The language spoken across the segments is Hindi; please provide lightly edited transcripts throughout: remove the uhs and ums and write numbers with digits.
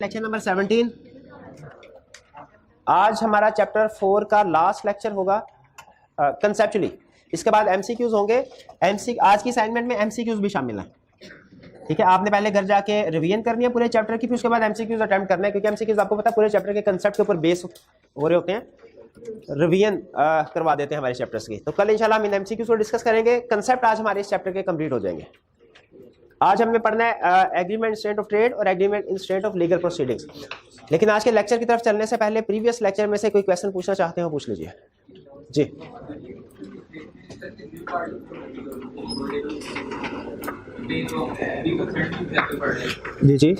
Lecture number 17। आज हमारा चैप्टर 4 का लास्ट लेक्चर होगा कंसेप्चुअली। इसके बाद एमसीक्यूज होंगे। आज की असाइनमेंट में एमसीक्यूज भी शामिल हैं। ठीक है, आपने पहले घर जाके रिवीजन करनी है पूरे चैप्टर की, फिर उसके बाद एमसीक्यूज अटेम्प्ट करना है, क्योंकि एमसीक्यूज आपको पता है पूरे चैप्टर के कंसेप्ट के ऊपर बेस हो रहे होते हैं। रिवीजन करवा देते हैं हमारे चैप्टर्स की। तो कल इंशाल्लाह हम इन एमसीक्यूज को डिस्कस करेंगे। कंसेप्ट आज हमारे इस चैप्टर के कंप्लीट हो जाएंगे। आज हमें पढ़ना है एग्रीमेंट स्टेट ऑफ ट्रेड और agreement in state of legal proceedings. लेकिन आज के लेक्चर की तरफ चलने से पहले प्रीवियस लेक्चर में से कोई क्वेश्चन पूछना चाहते हो पूछ लीजिए। जी जी जी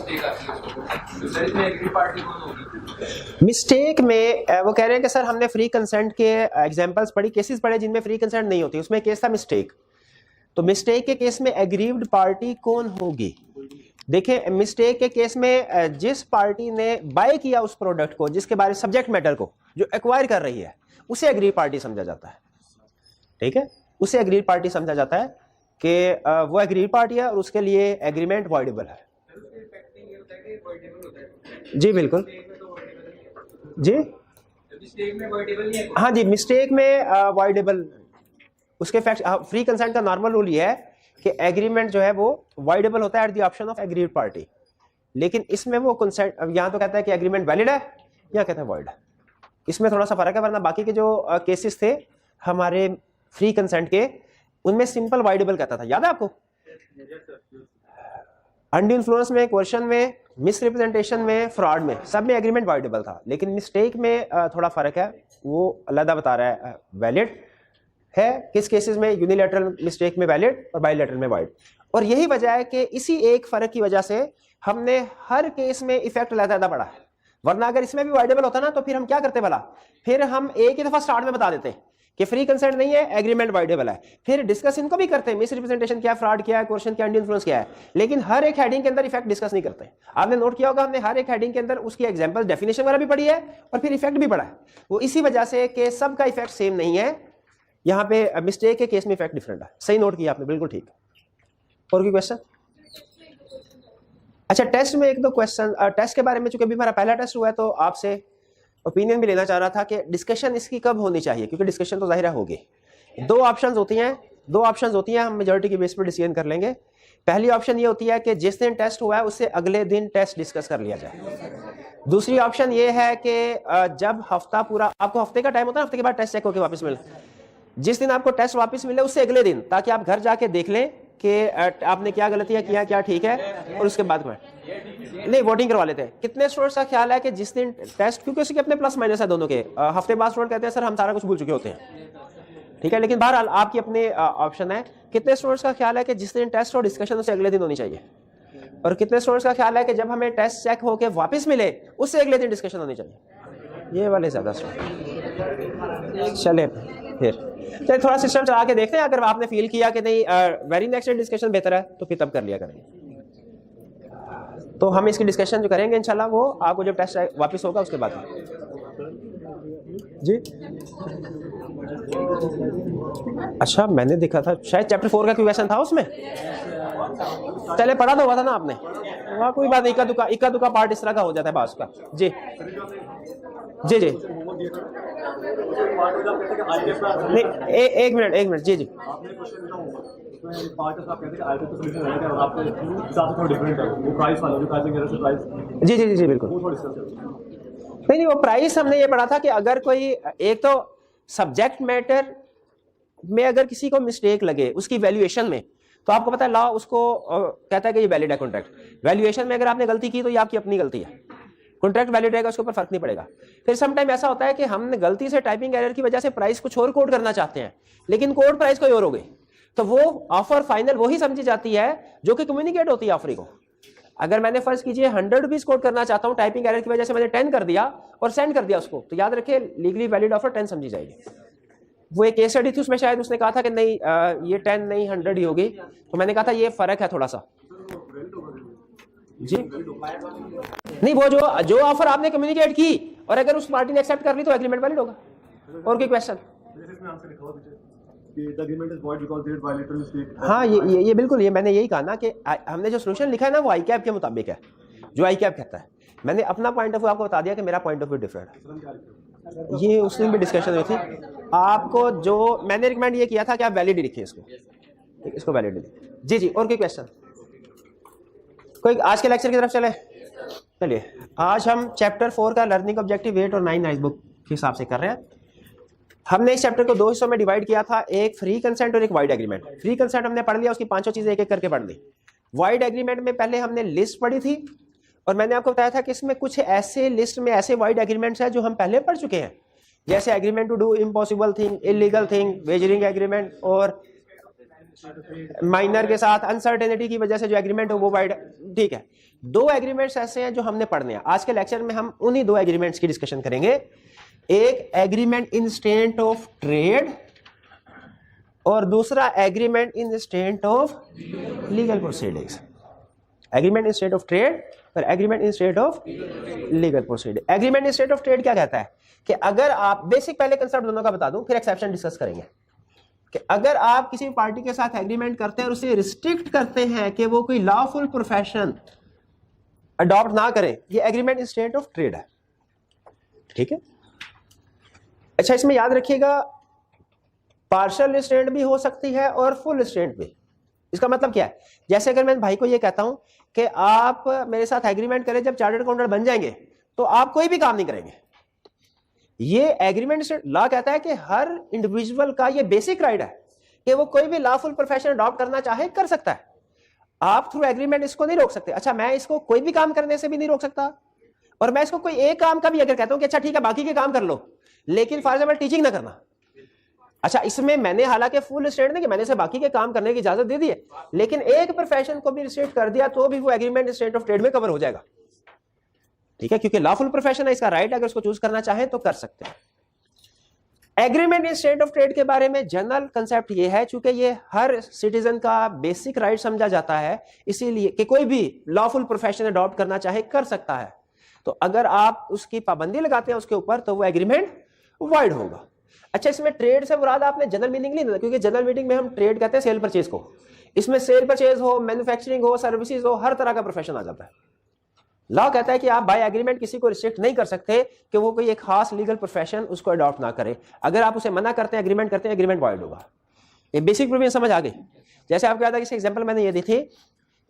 मिस्टेक में वो कह रहे हैं कि सर हमने फ्री कंसेंट के एग्जांपल्स पढ़ी, केसेस पढ़े जिनमें फ्री कंसेंट नहीं होती। उसमें केस था मिस्टेक। तो मिस्टेक के केस में एग्रीव्ड पार्टी कौन होगी? देखिए, मिस्टेक के केस में जिस पार्टी ने बाय किया उस प्रोडक्ट को, जिसके बारे में सब्जेक्ट मैटर को जो एक्वायर कर रही है, उसे एग्रीड पार्टी समझा जाता है। ठीक है, उसे एग्रीड पार्टी समझा जाता है कि वो एग्रीड पार्टी है और उसके लिए एग्रीमेंट वॉइडेबल है। जी बिल्कुल जी, हाँ जी, मिस्टेक में वॉइडेबल उसके फैक्ट। फ्री कंसेंट का नॉर्मल रूल ये है कि एग्रीमेंट जो है वो वॉइडेबल होता है at the option of agreed party. लेकिन इसमें वो कंसेंट यहां तो कहता है कि एग्रीमेंट वैलिड है, यहां कहता है वॉइड है। इसमें थोड़ा सा फर्क है, वरना बाकी के जो केसेस थे हमारे फ्री कंसेंट के, उनमें सिंपल वॉइडेबल कहता था। याद है आपको? अनड्यू इन्फ्लुएंस में, कोर्शन में, मिसरिप्रेजेंटेशन में, फ्रॉड में, सब में एग्रीमेंट वॉइडेबल था। लेकिन मिस्टेक में थोड़ा फर्क है, वो अलग बता रहा है वैलिड है। किस केसेस में? यूनिलैटरल मिस्टेक में वैलिड और बायलैटरल में वॉइड। और यही वजह है कि इसी एक फर्क की वजह से हमने हर केस में इफेक्ट अलग पड़ा है। वरना अगर इसमें भी वॉइडेबल होता ना तो फिर हम क्या करते भला? फिर हम एक ही दफा स्टार्ट में बता देते कि फ्री कंसेंट नहीं है, एग्रीमेंट वॉइडेबल है। फिर डिस्कस इनको भी करते हैं, मिसरिप्रेजेंटेशन क्या है, फ्रॉड क्या है, क्वेश्चन क्या, अनड्यू इन्फ्लुएंस क्या है। लेकिन हर एक हेडिंग के अंदर इफेक्ट डिस्कस नहीं करते। आपने नोट किया होगा, हमने हर एक हेडिंग के अंदर उसकी एग्जांपल, डेफिनेशन वगैरह भी पढ़ी है और फिर इफेक्ट भी पढ़ा है। वो इसी वजह से कि सबका इफेक्ट सेम नहीं है। यहाँ पे मिस्टेक के केस में इफेक्ट डिफरेंट है। सही नोट किया आपने, बिल्कुल ठीक। और कोई क्वेश्चन? अच्छा, टेस्ट में एक दो क्वेश्चन, टेस्ट के बारे में, चूंकि अभी हमारा पहला टेस्ट हुआ है तो आपसे ओपिनियन भी लेना चाह रहा था कि डिस्कशन इसकी कब होनी चाहिए, क्योंकि डिस्कशन तो जाहिर होगी। दो ऑप्शंस होती हैं, हम मेजॉरिटी के बेस पर डिसीजन कर लेंगे। पहली ऑप्शन ये होती है कि जिस दिन टेस्ट हुआ है उससे अगले दिन टेस्ट डिस्कस कर लिया जाए। दूसरी ऑप्शन ये है कि जब हफ्ता पूरा, आपको हफ्ते का टाइम होता है, हफ्ते के बाद टेस्ट चेक होकर वापस मिले, जिस दिन आपको टेस्ट वापस मिले उससे अगले दिन, ताकि आप घर जाके देख लें कि आपने क्या गलतियां किया, क्या ठीक है, और उसके बाद नहीं वोटिंग करवा लेते हैं। कितने स्टूडेंट्स का ख्याल है कि जिस दिन टेस्ट, क्योंकि उसके अपने प्लस माइनस है दोनों के, हफ्ते बाद स्टूडेंट कहते हैं सर हम सारा कुछ भूल चुके होते हैं। ठीक है, लेकिन बहरहाल आपकी अपने ऑप्शन है। कितने स्टूडेंट्स का ख्याल है कि जिस दिन टेस्ट और डिस्कशन उससे अगले दिन होनी चाहिए? और कितने स्टूडेंट्स का ख्याल है कि जब हमें टेस्ट चेक होके वापस मिले उससे अगले दिन डिस्कशन होनी चाहिए? ये वाले ज्यादा स्टूडेंट। चले फिर थोड़ा सिस्टम चला के देखते हैं। अगर आपने फील किया कि नहीं वेरी नेक्स्ट डिस्कशन बेहतर है तो फिर तब कर लिया करेंगे। तो हम इसकी डिस्कशन जो करेंगे इंशाल्लाह वो आपको जब टेस्ट वापस होगा उसके बाद। जी अच्छा, मैंने देखा था शायद चैप्टर 4 का क्वेश्चन था उसमें। चले पढ़ा तो हुआ था ना आपने, वहाँ कोई बात नहीं, इक्का दुक्का पार्ट इस तरह का हो जाता है बास का। जी जी जी नहीं, एक मिनट। जी जी जी जी जी बिल्कुल। नहीं, वो प्राइस हमने ये पढ़ा था कि अगर कोई एक तो सब्जेक्ट मैटर में अगर किसी को मिस्टेक लगे उसकी वैल्यूएशन में, तो आपको पता है लॉ उसको कहता है कि ये वैलिड है कॉन्ट्रैक्ट। वैल्यूएशन में अगर आपने गलती की तो ये आपकी अपनी गलती है, कॉन्ट्रैक्ट वैलिड रहेगा, उसके ऊपर फर्क नहीं पड़ेगा। फिर सम टाइम ऐसा होता है कि हमने गलती से टाइपिंग एरर की वजह से प्राइस कुछ और कोड करना चाहते हैं, लेकिन कोड प्राइस कोई और हो गई, तो वो ऑफर फाइनल वही समझी जाती है जो कि कम्युनिकेट होती है ऑफरी को। अगर मैंने फर्ज कीजिए 100 रुपीज कोड करना चाहता हूं, टाइपिंग एरर की वजह से मैंने 10 कर दिया और सेंड कर दिया उसको, तो याद रखिए लीगली वैलिड ऑफर 10 समझी जाएगी। वो एक केस स्टडी थी, उसमें शायद उसने कहा था कि नहीं ये 10 नहीं 100 ही होगी, तो मैंने कहा था ये फर्क है थोड़ा सा। जी नहीं, वो जो ऑफर आपने कम्युनिकेट की और अगर उस पार्टी ने एक्सेप्ट कर ली तो एग्रीमेंट वैलिड होगा। और कोई क्वेश्चन? हाँ, ये बिल्कुल, ये मैंने यही कहा ना कि हमने जो सोल्यूशन लिखा है ना वो आई कैप के मुताबिक है, जो आई कैप कहता है। मैंने अपना पॉइंट ऑफ व्यू आपको बता दिया कि मेरा पॉइंट ऑफ व्यू डिफरेंट है। ये उस दिन भी डिस्कशन हुई थी। आपको जो मैंने रिकमेंड ये किया था कि आप वैलिड लिखिए इसको वैलिड लिखिए। जी जी, और कोई क्वेश्चन? कोई आज के लेक्चर की तरफ चलिए। आज हम चैप्टर 4 का लर्निंग ऑब्जेक्टिव 8 और 9 नाइस बुक के हिसाब से कर रहे हैं। हमने इस चैप्टर को 2 हिस्सों में डिवाइड किया था, एक फ्री कंसेंट और एक वाइड एग्रीमेंट। फ्री कंसेंट हमने पढ़ लिया, उसकी पांचों चीजें एक एक करके पढ़ ली। वाइड एग्रीमेंट में पहले हमने लिस्ट पढ़ी थी और मैंने आपको बताया था कि इसमें कुछ ऐसे लिस्ट में ऐसे वाइड एग्रीमेंट्स हैं जो हम पहले पढ़ चुके हैं, जैसे agreement to do impossible thing, illegal thing, wagering agreement और माइनर के साथ अनसर्टेनिटी की वजह से जो एग्रीमेंट हो वो वाइड। ठीक है, 2 एग्रीमेंट्स ऐसे हैं जो हमने पढ़ने हैं। आज के लेक्चर में हम उन्हीं 2 एग्रीमेंट्स की डिस्कशन करेंगे। एक agreement in state of trade और दूसरा agreement in state of legal proceedings. Agreement in state of trade और agreement in state of legal proceeding. Agreement in state of trade क्या कहता है कि अगर आप बेसिक पहले कंसेप्ट दोनों का बता दूं, फिर एक्सेप्शन डिस्कस करेंगे कि अगर आप किसी पार्टी के साथ एग्रीमेंट करते हैं और उसे रिस्ट्रिक्ट करते हैं कि वो कोई लॉफुल प्रोफेशन अडॉप्ट ना करे, ये agreement in state of trade है। ठीक है, अच्छा इसमें याद रखिएगा पार्शियल रिस्ट्रेंट भी हो सकती है और फुल रिस्ट्रेंट भी। इसका मतलब क्या है? जैसे अगर मैं भाई को ये कहता हूं कि आप मेरे साथ एग्रीमेंट करें, जब चार्टर्ड अकाउंटेंट बन जाएंगे तो आप कोई भी काम नहीं करेंगे। ये एग्रीमेंट लॉ कहता है कि हर इंडिविजुअल का ये बेसिक राइट है कि वो कोई भी लॉफुल प्रोफेशन अडॉप्ट करना चाहे कर सकता है। आप थ्रू एग्रीमेंट इसको नहीं रोक सकते। अच्छा, मैं इसको कोई भी काम करने से भी नहीं रोक सकता और मैं इसको कोई एक काम का भी अगर कहता हूं कि अच्छा ठीक है बाकी के काम कर लो, लेकिन फॉर एग्जाम्पल टीचिंग ना करना। अच्छा, इसमें मैंने हालांकि फुल रिस्ट्रेंट नहीं कि मैंने से बाकी के काम करने की इजाजत दे दी है, लेकिन एक प्रोफेशन को भी रिस्ट्रिक्ट कर दिया तो भी वो एग्रीमेंट स्टेट ऑफ ट्रेड में कवर हो जाएगा। ठीक है, क्योंकि लॉफुल प्रोफेशन है, इसका राइट अगर उसको चूज करना चाहे तो कर सकते हैं। Agreement in state of trade के बारे में जनरल कंसेप्ट ये है, चूंकि ये हर सिटीजन का बेसिक राइट समझा जाता है, इसीलिए कि कोई भी लॉफुल प्रोफेशन अडॉप्ट करना चाहे कर सकता है। तो अगर आप उसकी पाबंदी लगाते हैं उसके ऊपर तो वो एग्रीमेंट वाइड होगा। अच्छा, इसमें ट्रेड से मुराद आपने जनरल मीनिंग नहीं देना, क्योंकि जनरल मीनिंग में हम ट्रेड कहते हैं सेल परचेज को। इसमें सेल परचेज हो, मैन्युफैक्चरिंग हो, सर्विसेज हो, हर तरह का प्रोफेशन आ जाता है। लॉ कहता है कि आप बाय एग्रीमेंट किसी को रिस्ट्रिक्ट नहीं कर सकते कि वो कोई एक खास लीगल प्रोफेशन उसको अडॉप्ट ना करे। अगर आप उसे मना करते हैं, एग्रीमेंट करते हैं, एग्रीमेंट वाइड होगा। ये बेसिक प्रोविजन समझ आ गई। जैसे आपको याद है कि एग्जांपल मैंने ये दी थी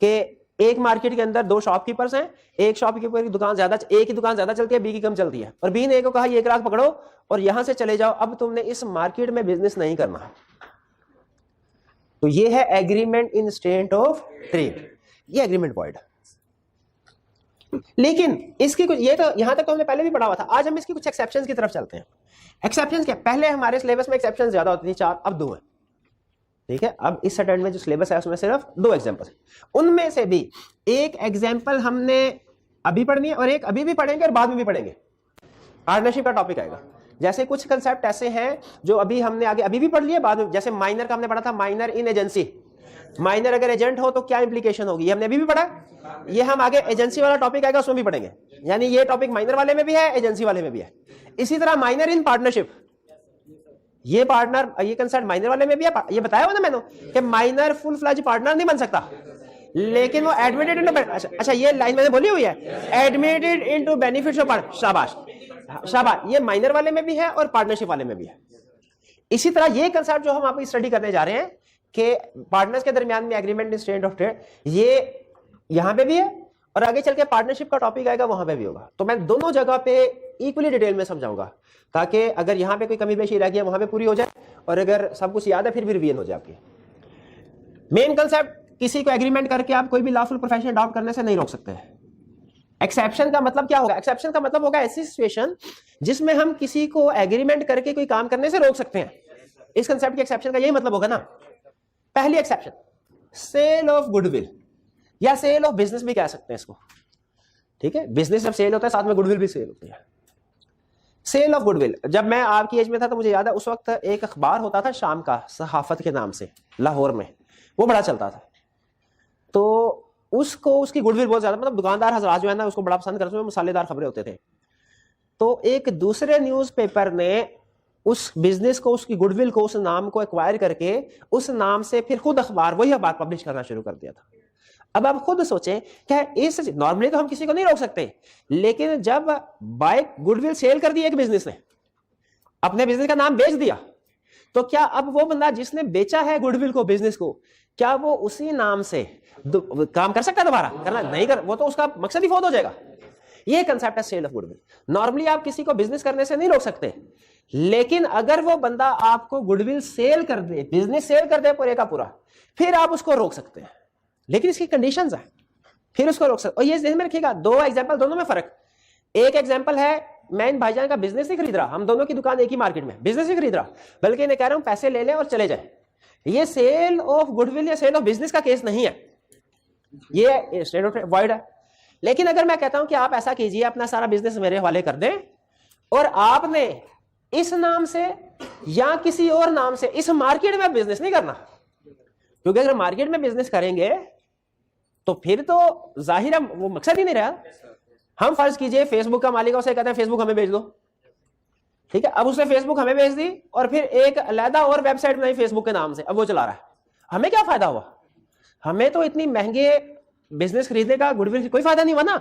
कि एक मार्केट के अंदर 2 शॉपकीपर्स हैं, एक शॉपकीपर की दुकान ज्यादा, एक ही दुकान ज्यादा चलती है, बी की कम चलती है, और बी ने ए को कहा ये 1 लाख पकड़ो और यहां से चले जाओ, अब तुमने इस मार्केट में बिजनेस नहीं करना। तो ये है agreement in state of trade, ये एग्रीमेंट वाइड। लेकिन इसकी कुछ, ये तो यहां तक तो हमने पहले भी पढ़ा हुआ था। आज हम इसकी कुछ एक्सेप्शंस की तरफ चलते हैं। एक्सेप्शंस क्या? पहले हमारे सिलेबस में एक्सेप्शंस ज्यादा होती थी, 4, अब 2 है। ठीक है, अब इस अटेंड में जो सिलेबस है उसमें सिर्फ 2 एग्जांपल है। उनमें से भी एक एग्जांपल हमने अभी पढ़नी है और एक अभी भी पढ़ेंगे और बाद में भी पढ़ेंगे। पार्टनरशिप का टॉपिक आएगा। जैसे कुछ कंसेप्ट ऐसे हैं जो अभी हमने आगे अभी भी पढ़ लिए, बाद में, जैसे माइनर का हमने पढ़ा था, माइनर इन एजेंसी। माइनर अगर एजेंट हो तो क्या इंप्लीकेशन होगी, ये हमने अभी भी पढ़ा। ये हम आगे एजेंसी वाला टॉपिक आएगा उसमें भी पढ़ेंगे। यानी ये टॉपिक माइनर वाले में भी है, एजेंसी वाले में भी है। इसी तरह माइनर इन पार्टनरशिप, ये पार्टनर, ये कंसेप्ट माइनर वाले में भी है। ये बताया हुआ ना मैंने कि माइनर फुल फ्लैज पार्टनर नहीं बन सकता, लेकिन वो एडमिटेड इनटू, अच्छा ये लाइन मैंने बोली हुई है, admitted into benefits of partner. शाबाश शाबाश, ये माइनर वाले में भी है और पार्टनरशिप वाले में भी है। इसी तरह ये कंसेप्ट जो हम आप स्टडी करने जा रहे हैं कि पार्टनर्स के दरमियान में agreement in state of trade, ये यहां पे भी है और आगे चल के पार्टनरशिप का टॉपिक आएगा वहां पे भी होगा। तो मैं दोनों जगह पे इक्वली डिटेल में समझाऊंगा, ताकि अगर यहां पे कोई कमी पेशी रह गई वहां पे पूरी हो जाए, और अगर सब कुछ याद है फिर भी रिवीजन हो जाए आपकी। मेन कंसेप्ट, किसी को एग्रीमेंट करके आप कोई भी लॉफुल प्रोफेशन अडॉप्ट करने से नहीं रोक सकते। एक्सेप्शन का मतलब क्या होगा? एक्सेप्शन का मतलब होगा ऐसी सिचुएशन जिसमें हम किसी को एग्रीमेंट करके कोई काम करने से रोक सकते हैं। इस कंसेप्ट के एक्सेप्शन का यही मतलब होगा ना। पहली एक्सेप्शन, सेल ऑफ गुडविल या सेल ऑफ बिजनेस भी कह सकते हैं इसको। ठीक है, बिजनेस जब सेल होता है साथ में गुडविल भी सेल होती है। सेल ऑफ गुडविल, जब मैं आपकी एज में था तो मुझे याद है उस वक्त एक अखबार होता था शाम का, सहाफत के नाम से, लाहौर में, वो बड़ा चलता था। तो उसको, उसकी गुडविल बहुत ज्यादा, मतलब दुकानदार हजरात जो है ना उसको बड़ा पसंद करते थे, मसालेदार खबरें होते थे। तो एक दूसरे न्यूज़पेपर ने उस बिजनेस को, उसकी गुडविल को, उस नाम को एक्वायर करके उस नाम से फिर खुद अखबार, वही अखबार पब्लिश करना शुरू कर दिया था। अब आप खुद सोचें, क्या इस नॉर्मली तो हम किसी को नहीं रोक सकते, लेकिन जब बाय गुडविल सेल कर दी एक बिजनेस ने, अपने बिजनेस का नाम बेच दिया, तो क्या अब वो बंदा जिसने बेचा है गुडविल को, बिजनेस को, क्या वो उसी नाम से काम कर सकता है? दोबारा करना नहीं कर, वो तो उसका मकसद ही फौत हो जाएगा। ये कंसेप्ट है सेल ऑफ गुडविल। नॉर्मली आप किसी को बिजनेस करने से नहीं रोक सकते, लेकिन अगर वो बंदा आपको गुडविल सेल कर दे, बिजनेस सेल कर दे पूरे का पूरा, फिर आप उसको रोक सकते हैं, लेकिन इसकी कंडीशंस है, फिर उसको रोक सकते। और ये ध्यान में रखिएगा, दो एग्जांपल, दोनों में फर्क। एक एग्जांपल है, मैं इन भाईजान का बिजनेस नहीं खरीद रहा, हम दोनों की दुकान एक ही मार्केट में, बिजनेस नहीं खरीद रहा, बल्कि इन्हें कह रहा हूं पैसे ले लें और चले जाए। ये सेल ऑफ गुडविल या सेल ऑफ बिजनेस का केस नहीं है, ये स्टेट ऑफ वॉइड है। लेकिन अगर मैं कहता हूं कि आप ऐसा कीजिए, अपना सारा बिजनेस मेरे हवाले कर दें, और आपने इस नाम से या किसी और नाम से इस मार्केट में बिजनेस नहीं करना, क्योंकि अगर मार्केट में बिजनेस करेंगे तो फिर तो जाहिर है वो मकसद ही नहीं रहा। हम फर्ज कीजिए फेसबुक का मालिक, उसे कहते हैं फेसबुक हमें भेज दो, ठीक है, अब उसने फेसबुक हमें भेज दी और फिर एक अलहदा और वेबसाइट बनाई फेसबुक के नाम से, अब वो चला रहा है। हमें क्या फायदा हुआ? हमें तो इतनी महंगे बिजनेस खरीदने का गुडविल कोई फायदा नहीं हुआ ना।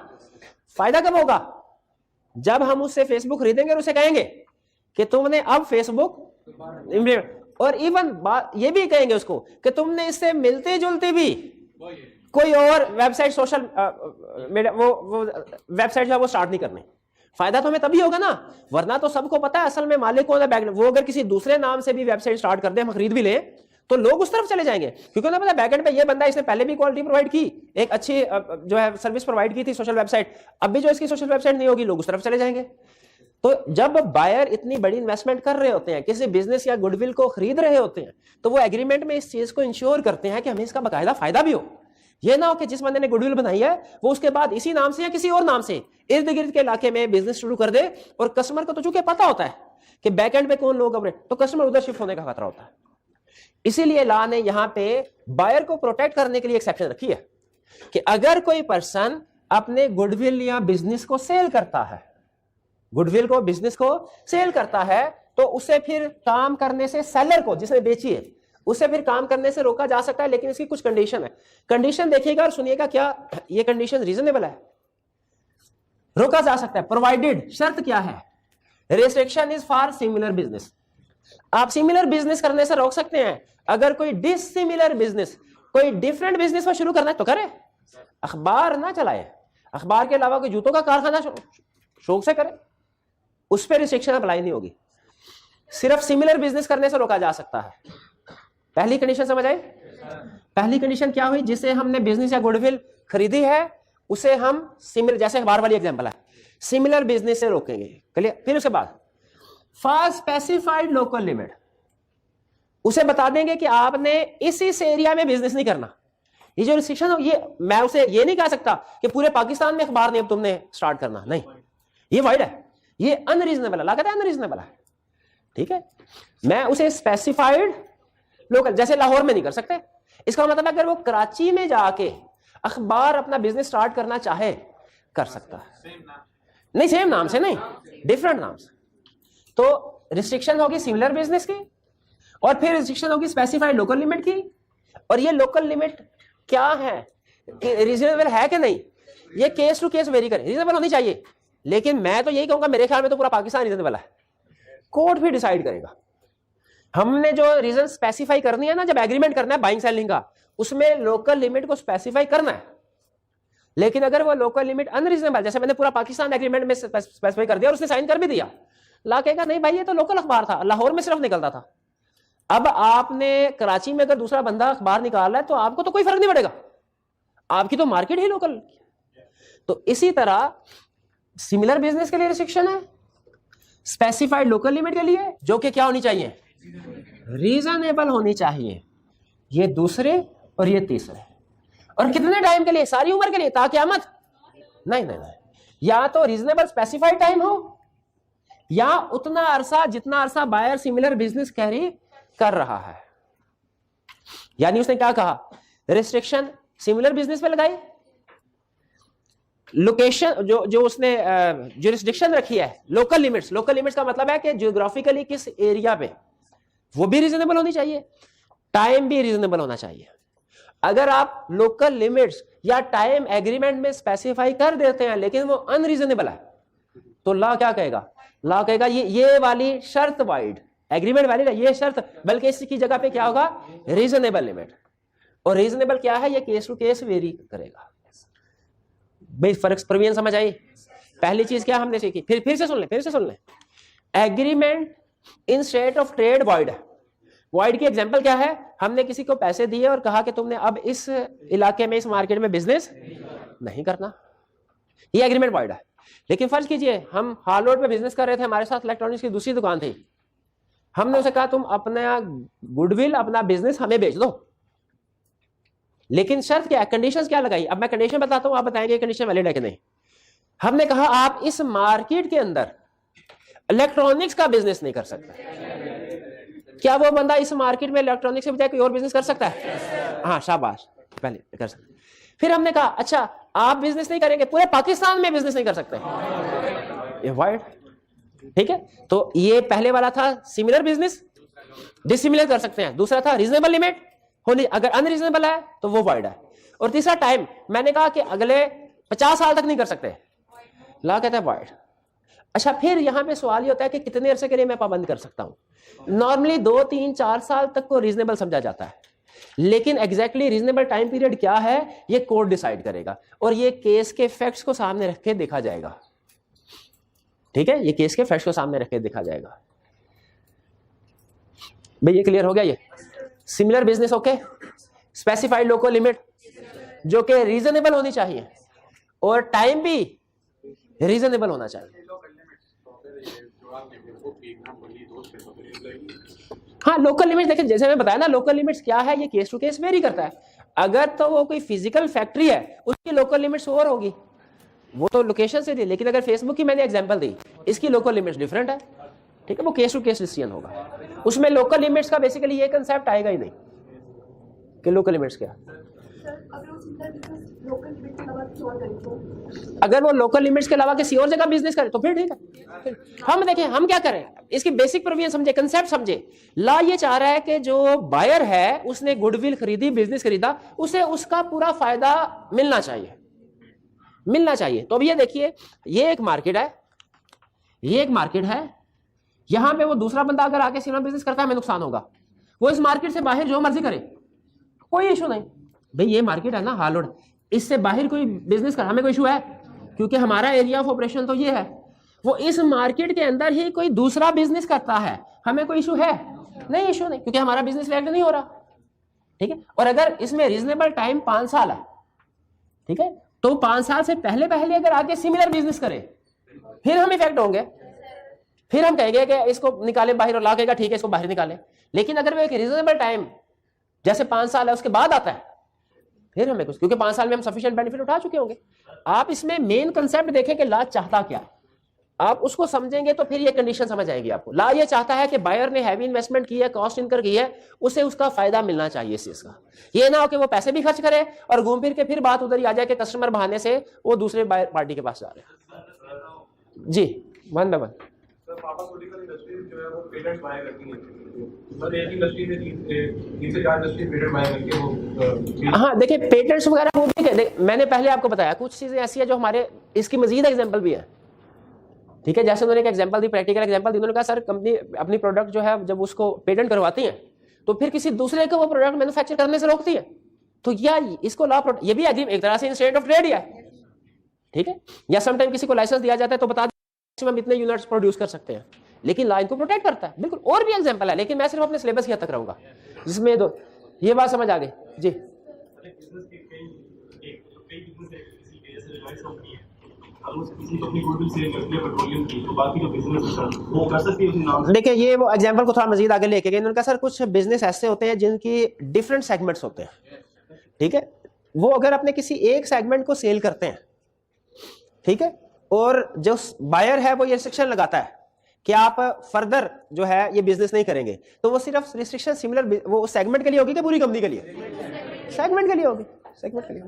फायदा कब होगा? जब हम उससे फेसबुक खरीदेंगे और उसे कहेंगे कि तुमने अब फेसबुक, और इवन ये भी कहेंगे उसको कि तुमने इससे मिलती जुलती भी कोई और वेबसाइट, सोशल वो वेबसाइट जो है वो स्टार्ट नहीं करनी। फायदा तो हमें तभी होगा ना, वरना तो सबको पता है असल में मालिक कौन है बैकएंड। वो अगर किसी दूसरे नाम से भी वेबसाइट स्टार्ट कर दे, हम खरीद भी ले, तो लोग उस तरफ चले जाएंगे, क्योंकि उन्हें पता है बैकएंड पे ये बंदा, इसने पहले भी क्वालिटी प्रोवाइड की, एक अच्छी जो है सर्विस प्रोवाइड की थी, सोशल वेबसाइट, अब भी जो इसकी सोशल वेबसाइट नहीं होगी, लोग उस तरफ चले जाएंगे। तो जब बायर इतनी बड़ी इन्वेस्टमेंट कर रहे होते हैं, किसी बिजनेस या गुडविल को खरीद रहे होते हैं, तो वो एग्रीमेंट में इस चीज को इंश्योर करते हैं कि हमें इसका बाकायदा फायदा भी हो। ये ना हो कि जिस बंदे ने गुडविल बनाई है वो उसके बाद इसी नाम से या किसी और नाम से इर्द गिर्द के इलाके में बिजनेस शुरू कर दे, और कस्टमर को तो चूंकि पता होता है कि बैकएंड पे कौन लोग अपने, तो कस्टमर उधर शिफ्ट होने का खतरा होता है। इसीलिए लॉ ने यहां पे बायर को प्रोटेक्ट करने के लिए एक्सेप्शन रखी है कि अगर कोई पर्सन अपने गुडविल या बिजनेस को सेल करता है, गुडविल को, बिजनेस को सेल करता है, तो उसे फिर काम करने से, सेलर को जिसने बेची है, उसे फिर काम करने से रोका जा सकता है, लेकिन इसकी कुछ कंडीशन है। कंडीशन देखिएगा और सुनिएगा, क्या ये कंडीशन रीजनेबल है? रोका जा सकता है प्रोवाइडेड, शर्त क्या है? Restriction is for similar business. आप सिमिलर बिजनेस करने से रोक सकते हैं। अगर कोई डिसिमिलर बिजनेस, कोई डिफरेंट बिजनेस को शुरू करना है तो करे, अखबार ना चलाए, अखबार के अलावा कोई जूतों का कारखाना शौक से करे, उस पर रिस्ट्रिक्शन अप्लाई नहीं होगी। सिर्फ सिमिलर बिजनेस करने से रोका जा सकता है। पहली कंडीशन समझ आई? पहली कंडीशन क्या हुई? जिसे हमने बिजनेस या गुडविल खरीदी है उसे हम सिमिलर, जैसे अखबार वाली एग्जांपल है, सिमिलर बिजनेस से रोकेंगे। क्लियर? फिर उसके बाद फॉर स्पेसिफाइड लोकल लिमिट, उसे बता देंगे कि आपने इस एरिया में बिजनेस नहीं करना। ये जो रिस्ट्रिक्शन है, ये मैं उसे ये नहीं कह सकता कि पूरे पाकिस्तान में अखबार नहीं अब तुमने स्टार्ट करना, नहीं, ये वाइड है, ये अनरीजनेबल है, लागत है अनरीजनेबल है, ठीक है। मैं उसे स्पेसिफाइड लोकल, जैसे लाहौर में नहीं कर सकते, इसका मतलब अगर वो कराची में जाके अखबार अपना बिजनेस स्टार्ट करना चाहे कर सकता है। नहीं, सेम नाम से नहीं, डिफरेंट नाम से। तो रिस्ट्रिक्शन होगी सिमिलर बिजनेस की, और फिर रिस्ट्रिक्शन होगी स्पेसिफाइड लोकल लिमिट की। और ये लोकल लिमिट क्या है, रीजनेबल है कि नहीं, ये केस टू केस वेरी करे। रीजनेबल होनी चाहिए, लेकिन मैं तो यही कहूंगा, मेरे ख्याल में तो पूरा पाकिस्तान रीजनेबल है, कोर्ट भी डिसाइड करेगा। हमने जो रीजन स्पेसिफाई करनी है ना, जब एग्रीमेंट करना है बाइंग सेलिंग का, उसमें लोकल लिमिट को स्पेसिफाई करना है। लेकिन अगर वो लोकल लिमिट अनरीजनेबल, जैसे मैंने पूरा पाकिस्तान एग्रीमेंट में स्पेसिफाई कर दिया और उसने साइन कर भी दिया, ला कहेगा नहीं भाई ये तो लोकल अखबार था, लाहौर में सिर्फ निकलता था। अब आपने कराची में अगर दूसरा बंदा अखबार निकाल रहा है तो आपको तो कोई फर्क नहीं पड़ेगा, आपकी तो मार्केट ही लोकल। तो इसी तरह सिमिलर बिजनेस के लिए रिस्ट्रिक्शन है, स्पेसिफाइड लोकल लिमिट के लिए, जो कि क्या होनी चाहिए, रीजनेबल होनी चाहिए। ये दूसरे और ये तीसरे। और कितने टाइम के लिए? सारी उम्र के लिए, ताकि क़यामत? नहीं नहीं नहीं, या तो रीजनेबल स्पेसिफाइड टाइम हो, या उतना अरसा जितना अरसा बायर सिमिलर बिजनेस कैरी कर रहा है। यानी उसने क्या कहा, रिस्ट्रिक्शन सिमिलर बिजनेस पे लगाई, लोकेशन जो उसने जुरिस्डिक्शन रखी है, लोकल लिमिट्स। लोकल लिमिट्स का मतलब है कि ज्योग्राफिकली किस एरिया पे, वो भी रीजनेबल होनी चाहिए, टाइम भी रीजनेबल होना चाहिए। अगर आप लोकल लिमिट्स या टाइम एग्रीमेंट में स्पेसिफाई कर देते हैं लेकिन वो अनरीजनेबल है, तो लॉ क्या कहेगा? लॉ कहेगा ये वाली शर्त वाइड, एग्रीमेंट वैलिड है, ये शर्त, बल्कि इसकी जगह पे क्या होगा? Reasonable limit. और रीजनेबल क्या है? ये केस टू केस वेरी करेगा। भाई फर्क प्रवीण समझ आई? पहली चीज क्या हमने सीखी, फिर से सुन ले। Agreement in state of trade void है। वॉइड की एग्जांपल क्या है? हमने किसी को पैसे दिए और कहा कि तुमने अब इस इलाके में, इस मार्केट में बिजनेस नहीं करना, ये एग्रीमेंट वॉइड है। लेकिन फर्ज कीजिए हम हाल रोड पे बिजनेस कर रहे थे, हमारे साथ इलेक्ट्रॉनिक्स की दूसरी दुकान थी, हमने उसे कहा तुम अपना गुडविल, अपना बिजनेस हमें बेच दो, लेकिन शर्त क्या है, कंडीशंस क्या लगाई? अब मैं कंडीशन बताता हूं, आप बताएंगे कंडीशन वैलिड है कि नहीं। हमने कहा आप इस मार्केट के अंदर इलेक्ट्रॉनिक्स का बिजनेस नहीं कर सकते। क्या वो बंदा इस मार्केट में इलेक्ट्रॉनिक्स के बजाय कोई और बिजनेस कर सकता है? हाँ, शाबाश, पहले कर सकते। फिर हमने कहा अच्छा आप बिजनेस नहीं करेंगे, पूरे पाकिस्तान में बिजनेस नहीं कर सकते, ये वाइड, ठीक है। तो ये पहले वाला था सिमिलर बिजनेस, डिसिमिलर कर सकते हैं। दूसरा था रीजनेबल लिमिट होनी, अगर अनरीजनेबल है तो वो वाइड है। और तीसरा टाइम, मैंने कहा कि अगले 50 साल तक नहीं कर सकते, ला कहता है वाइड। अच्छा, फिर यहां पे सवाल ये होता है कि कितने अरसे के लिए मैं पाबंद कर सकता हूं। नॉर्मली 2, 3, 4 साल तक को रीजनेबल समझा जाता है, लेकिन एग्जैक्टली रीजनेबल टाइम पीरियड क्या है ये कोर्ट डिसाइड करेगा, और ये केस के फैक्ट्स को सामने रख के देखा जाएगा, ठीक है। ये केस के फैक्ट्स को सामने रख के देखा जाएगा। भाई ये क्लियर हो गया? ये similar business, okay. Specified local limit जो कि रीजनेबल होनी चाहिए, और टाइम भी रीजनेबल होना चाहिए। हाँ, लोकल लिमिट्स देखिए, जैसे मैं बताया ना, लोकल लिमिट्स क्या है, ये केस टू केस वेरी करता है। अगर तो वो कोई फिजिकल फैक्ट्री है उसकी लोकल लिमिट्स और होगी, वो तो लोकेशन से दी। लेकिन अगर फेसबुक की मैंने एग्जांपल दी, इसकी लोकल लिमिट्स डिफरेंट है, ठीक है। वो केस टू केस डिसीजन होगा, उसमें लोकल लिमिट्स का बेसिकली ये कंसेप्ट आएगा ही नहीं कि लोकल लिमिट्स क्या। अगर वो लोकल लिमिट्स के अलावा किसी और जगह बिजनेस करे तो फिर ठीक है। हम देखें हम क्या करें, इसकी बेसिक प्रोविजन समझे, कंसेप्ट समझे। लॉ ये चाह रहा है कि जो बायर है उसने गुडविल खरीदी, बिजनेस खरीदा, उसे उसका पूरा फायदा मिलना चाहिए। तो अब ये देखिए, ये एक मार्केट है, यहां पे वो दूसरा बंदा अगर आके सिनेमा बिजनेस करता है हमें नुकसान होगा। वो इस मार्केट से बाहर जो मर्जी करे, कोई इशू नहीं। भाई ये मार्केट है ना हालोड, इससे बाहर कोई बिजनेस कर, हमें कोई इशू है? क्योंकि हमारा एरिया ऑफ ऑपरेशन तो ये है। वो इस मार्केट के अंदर ही कोई दूसरा बिजनेस करता है, हमें कोई इशू है? नहीं, इशू नहीं, क्योंकि हमारा बिजनेस रिएक्ट नहीं हो रहा, ठीक है। और अगर इसमें रीजनेबल टाइम 5 साल है, ठीक है, तो 5 साल से पहले अगर आके सिमिलर बिजनेस करे फिर हम इफेक्ट होंगे, फिर हम कहेंगे कि इसको निकाले बाहर, और ला कहेगा ठीक है इसको बाहर निकाले। लेकिन अगर वो एक रीजनेबल टाइम जैसे 5 साल है उसके बाद आता है, फिर हमें कुछ, क्योंकि 5 साल में हम सफिशिएंट बेनिफिट उठा चुके होंगे। आप इसमें मेन कंसेप्ट देखें कि लॉ चाहता क्या, आप उसको समझेंगे तो फिर ये कंडीशन समझ आएगी आपको। लॉ ये चाहता है कि बायर ने हैवी इन्वेस्टमेंट की है, कॉस्ट इनकर की है, उसे उसका फायदा मिलना चाहिए इस चीज का। ये ना हो कि वो पैसे भी खर्च करे और घूम फिर के फिर बात उधर ही आ जाए कि कस्टमर बहाने से वो दूसरे बायर पार्टी के पास जा रहे हैं। जी, one by one. Pharmaceutical industry जो है वो पेटेंट बाय करती है, मतलब एक इंडस्ट्री में 3 से 4 इंडस्ट्री पेटेंट बाय करके वो। हाँ देखिए, पेटेंट्स वगैरह वो भी, मैंने पहले आपको बताया कुछ चीजें ऐसी है जो हमारे, इसकी मजीद एग्जांपल भी है, ठीक है। जैसे उन्होंने एक एग्जांपल दी, प्रैक्टिकल एग्जांपल दी, उन्होंने कहा सर कंपनी अपनी प्रोडक्ट जो है जब उसको पेटेंट करवाती है तो फिर किसी दूसरे को वो प्रोडक्ट मैन्युफैक्चर करने से रोकती है, तो क्या इसको लॉ, ये भी एक तरह से इन स्टेट ऑफ ट्रेड ही है, ठीक है। या समटाइम किसी को लाइसेंस दिया जाता है तो बता हम इतने यूनिट्स प्रोड्यूस कर सकते हैं, लेकिन लॉ इनको प्रोटेक्ट करता है, बिल्कुल। और भी एग्जांपल है, लेकिन मैं सिर्फ अपने सिलेबस की हद तक रहूंगा, जिसमें दो ये बात समझ आ गई जी। देखिए ये वो एग्जांपल को थोड़ा मजीद आगे लेके गए, इन्होंने कहा सर कुछ बिजनेस ऐसे होते हैं जिनकी डिफरेंट सेगमेंट्स होते हैं, ठीक है। वो अगर अपने किसी एक सेगमेंट को सेल करते हैं, ठीक है, और जो बायर है वो ये रिस्ट्रिक्शन लगाता है कि आप फर्दर जो है ये बिजनेस नहीं करेंगे, तो वो सिर्फ रिस्ट्रिक्शन सिमिलर वो सेगमेंट के लिए होगी कि पूरी कंपनी के लिए? सेगमेंट के लिए होगी, सेगमेंट के लिए।